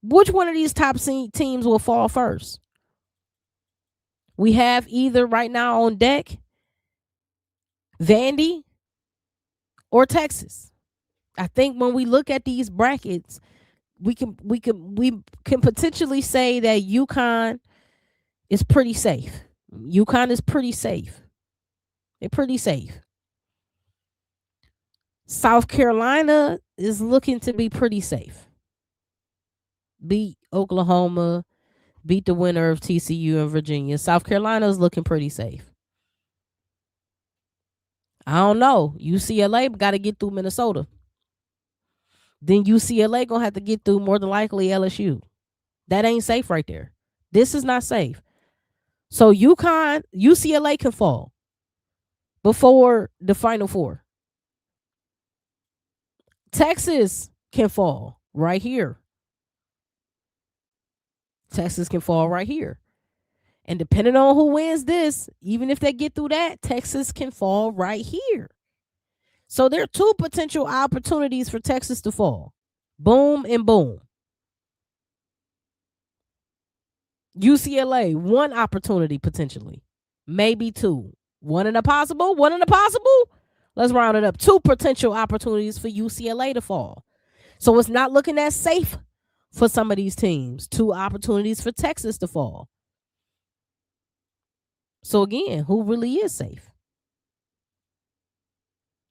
which one of these top teams will fall first? We have either right now on deck Vandy or Texas. I think when we look at these brackets, we can potentially say that UConn is pretty safe. UConn is pretty safe. They're pretty safe. South Carolina is looking to be pretty safe. Beat Oklahoma, beat the winner of TCU and Virginia. South Carolina is looking pretty safe. I don't know. UCLA got to get through Minnesota. Then UCLA gonna have to get through more than likely LSU. That ain't safe right there. This is not safe. So UCLA can fall before the Final Four. Texas can fall right here. Texas can fall right here. And depending on who wins this, even if they get through that, Texas can fall right here. So there are 2 potential opportunities for Texas to fall. Boom and boom. UCLA, 1 opportunity potentially. Maybe 2. 1 in a possible. Let's round it up. 2 potential opportunities for UCLA to fall. So it's not looking that safe for some of these teams. 2 opportunities for Texas to fall. So again, who really is safe?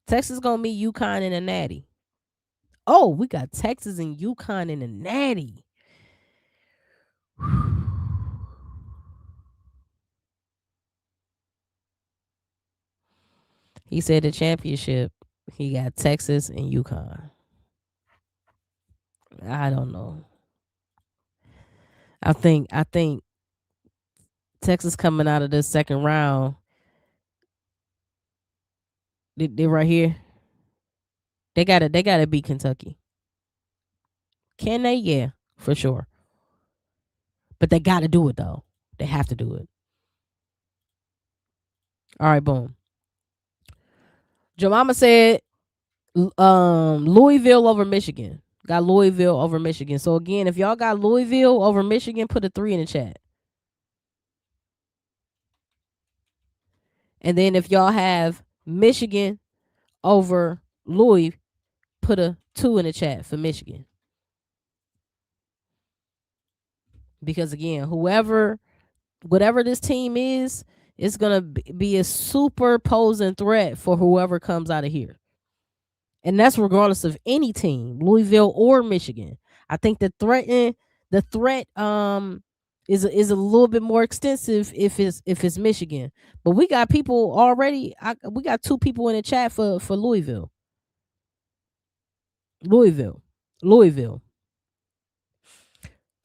Texas gonna meet UConn in a natty. Oh, we got Texas and UConn in a natty. He said the championship, he got Texas and UConn. I don't know. I think Texas coming out of this second round. They right here. They gotta beat Kentucky. Can they? Yeah, for sure. But they gotta do it though. They have to do it. All right, boom. Jemima said Louisville over Michigan. Got Louisville over Michigan. So again, if y'all got Louisville over Michigan, put a 3 in the chat. And then if y'all have Michigan over Louis, put a 2 in the chat for Michigan. Because again, whatever this team is, it's going to be a superposing threat for whoever comes out of here. And that's regardless of any team, Louisville or Michigan. I think the threat is a little bit more extensive if it's Michigan. But we got people already. We got 2 people in the chat for Louisville. Louisville.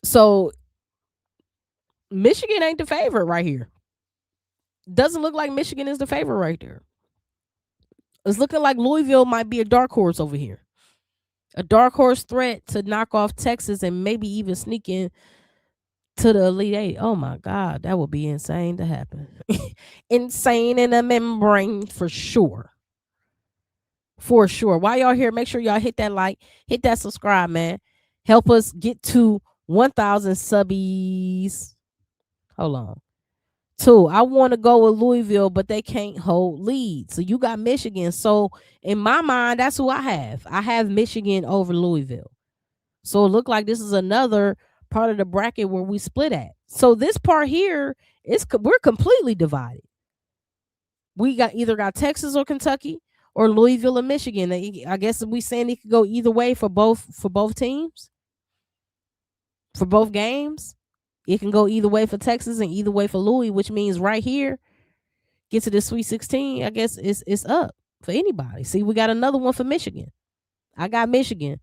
So Michigan ain't the favorite right here. Doesn't look like Michigan is the favorite right there. It's looking like Louisville might be a dark horse over here. A dark horse threat to knock off Texas and maybe even sneak in to the Elite Eight. Oh my God, that would be insane to happen. Insane in the membrane for sure. For sure. While y'all here, make sure y'all hit that like, hit that subscribe, man. Help us get to 1,000 subbies. Hold on. 2, I want to go with Louisville, but they can't hold lead. So you got Michigan. So in my mind, that's who I have. I have Michigan over Louisville. So it looked like this is another part of the bracket where we split at. So this part here we're completely divided. We either got Texas or Kentucky or Louisville and Michigan. I guess we saying it could go either way for both teams, for both games. It can go either way for Texas and either way for Louis, which means right here, get to the Sweet 16. I guess it's up for anybody. See, we got another one for Michigan. I got Michigan.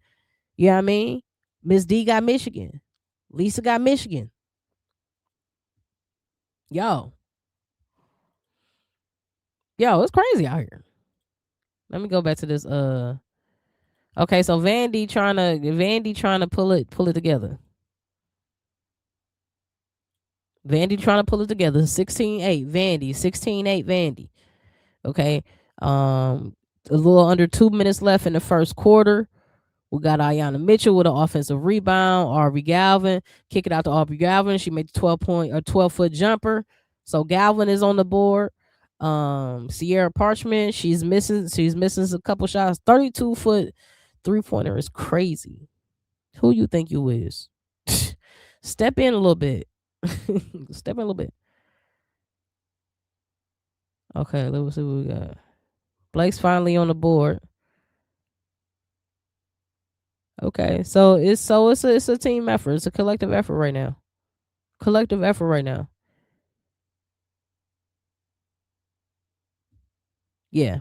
You know what I mean? Miss D got Michigan. Lisa got Michigan. Yo, it's crazy out here. Let me go back to this. Okay, so Vandy trying to pull it together. Vandy trying to pull it together. 16-8 Vandy. 16-8 Vandy. Okay. A little under 2 minutes left in the first quarter. We got Ayanna Mitchell with an offensive rebound. Aubrey Galvin kick it out to Aubrey Galvin. She made the 12-foot jumper. So Galvin is on the board. Sierra Parchment, she's missing a couple shots. 32-foot 3-pointer is crazy. Who you think you is? Step in a little bit. Step in a little bit. Okay, let's see what we got. Blake's finally on the board. Okay, so it's a team effort. It's a collective effort right now. Yeah.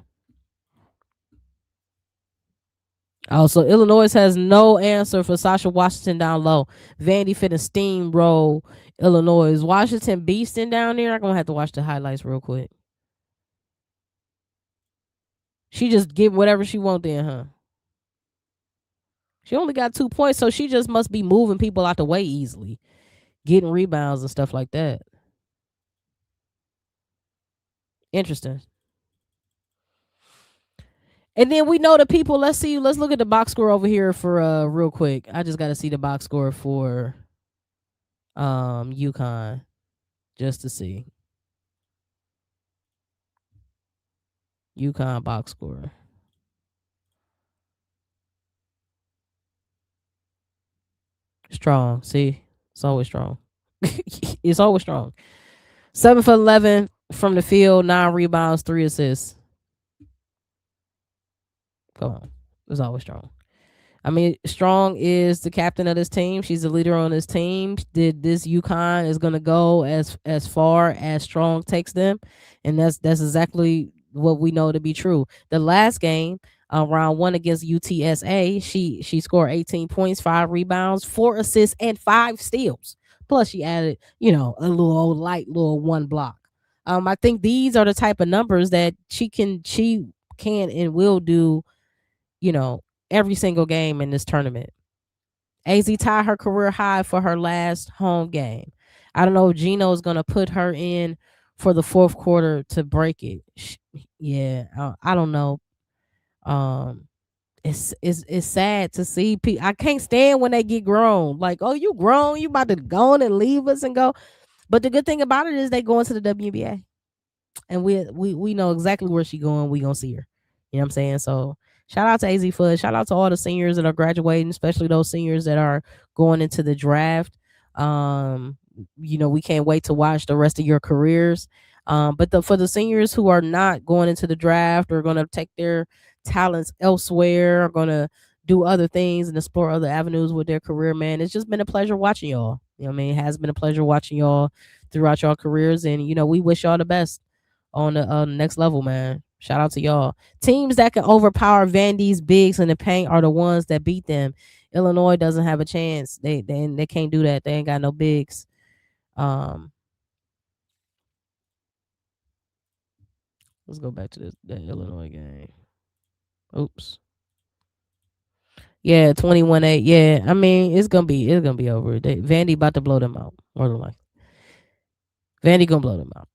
Also, Illinois has no answer for Sasha Washington down low. Vandy finna steamroll Illinois. Is Washington beasting down there? I'm gonna have to watch the highlights real quick. She just get whatever she want then, huh? She only got 2 points, so she just must be moving people out the way easily, getting rebounds and stuff like that. Interesting. And then we know the people. Let's look at the box score over here for real quick. I just gotta see the box score for UConn just to see. UConn box score. Strong. See? It's always strong. It's always strong. 7 for 11 from the field, 9 rebounds, 3 assists. Come on. It's always strong. I mean, Strong is the captain of this team. She's the leader on this team. This UConn is going to go as far as Strong takes them, and that's exactly what we know to be true. The last game, round 1 against UTSA, she scored 18 points, 5 rebounds, 4 assists, and 5 steals. Plus, she added, a little light 1 block. I think these are the type of numbers that she can and will do, every single game in this tournament. AZ tied her career high for her last home game. I don't know if Gino is going to put her in for the fourth quarter to break it. Yeah, I don't know. It's sad to see people. I can't stand when they get grown. Like, oh, you grown, you about to go on and leave us and go. But the good thing about it is they go into the WNBA, and we know exactly where she going. We gonna see her. You know what I'm saying? So shout out to AZ Fudge. Shout out to all the seniors that are graduating, especially those seniors that are going into the draft. We can't wait to watch the rest of your careers. But for the seniors who are not going into the draft or going to take their talents elsewhere, or going to do other things and explore other avenues with their career, man, it's just been a pleasure watching y'all. You know what I mean? It has been a pleasure watching y'all throughout y'all careers, and we wish y'all the best on the next level, man. Shout out to y'all. Teams that can overpower Vandy's bigs in the paint are the ones that beat them. Illinois doesn't have a chance. They can't do that. They ain't got no bigs. Let's go back to the Illinois game. Oops. Yeah, 21-8. Yeah, I mean it's gonna be over. Vandy about to blow them out. More than likely, Vandy gonna blow them out.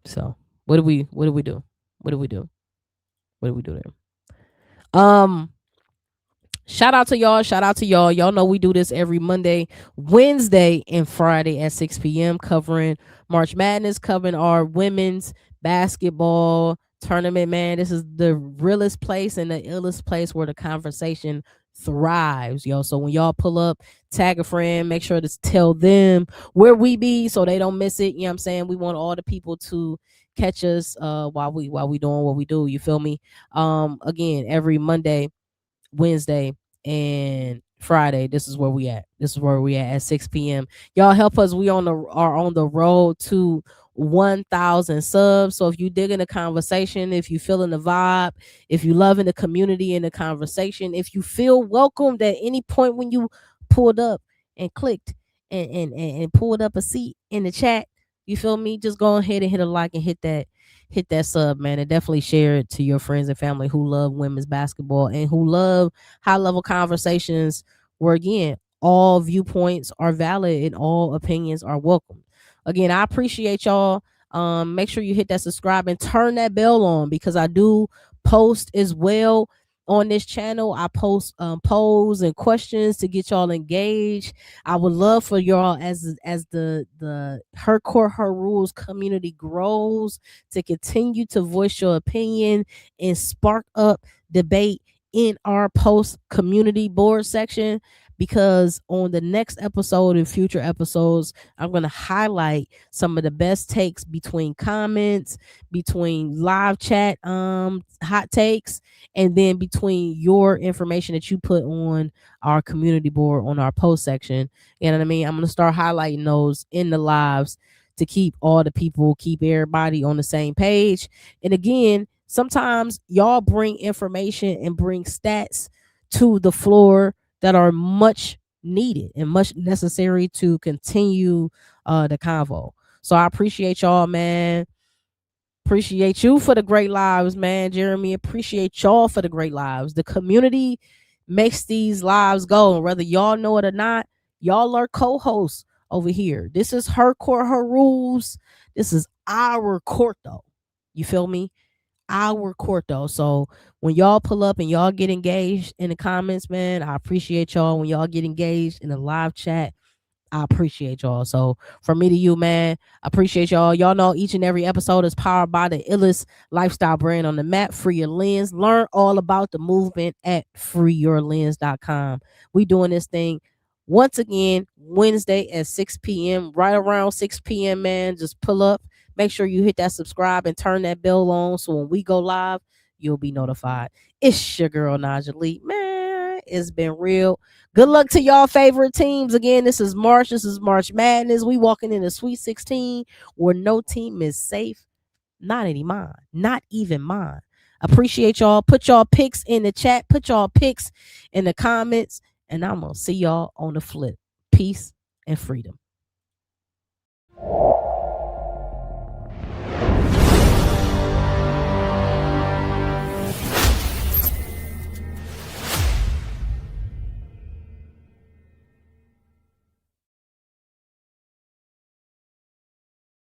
So what do we do? What do we do? What do we do there? Shout out to y'all. Shout out to y'all. Y'all know we do this every Monday, Wednesday, and Friday at 6 p.m. covering March Madness, covering our women's basketball tournament, man. This is the realest place and the illest place where the conversation thrives, yo. So when y'all pull up, tag a friend, make sure to tell them where we be so they don't miss it. You know what I'm saying? We want all the people to catch us while we doing what we do. You feel me? Again, every Monday, Wednesday, and Friday. This is where we at. This is where we at 6 p.m. Y'all help us. We are on the road to 1,000 subs. So if you digging the conversation, if you feeling the vibe, if you loving the community and the conversation, if you feel welcomed at any point when you pulled up and clicked and pulled up a seat in the chat, you feel me? Just go ahead and hit a like and hit that sub, man, and definitely share it to your friends and family who love women's basketball and who love high level conversations where, again, all viewpoints are valid and all opinions are welcome. Again, I appreciate y'all. Make sure you hit that subscribe and turn that bell on because I do post as well on this channel. I post polls and questions to get y'all engaged. I would love for y'all as the Her Court Her Rules community grows to continue to voice your opinion and spark up debate in our post community board section, because on the next episode and future episodes, I'm going to highlight some of the best takes between comments, between live chat hot takes, and then between your information that you put on our community board on our post section. You know what I mean? I'm going to start highlighting those in the lives to keep all the people, keep everybody on the same page. And again, sometimes y'all bring information and bring stats to the floor that are much needed and much necessary to continue the convo. So I appreciate y'all, man. Appreciate you for the great lives, man. Jeremy, appreciate y'all for the great lives. The community makes these lives go. And whether y'all know it or not, y'all are co-hosts over here. This is Her Court, Her Rules. This is our court, though. You feel me? Our court, though. So when y'all pull up and y'all get engaged in the comments, man, I appreciate y'all. When y'all get engaged in the live chat, I appreciate y'all. So from me to you, man, I appreciate y'all. Y'all know each and every episode is powered by the illest lifestyle brand on the map, Free Your Lens. Learn all about the movement at freeyourlens.com. We doing this thing once again Wednesday at 6 p.m. Right around 6 p.m., man. Just pull up. Make sure you hit that subscribe and turn that bell on so when we go live, you'll be notified. It's your girl, Najah Lee. Man, it's been real. Good luck to y'all favorite teams. Again, this is March. This is March Madness. We walking in the Sweet 16 where no team is safe. Not any mine. Not even mine. Appreciate y'all. Put y'all picks in the chat. Put y'all picks in the comments. And I'm going to see y'all on the flip. Peace and freedom.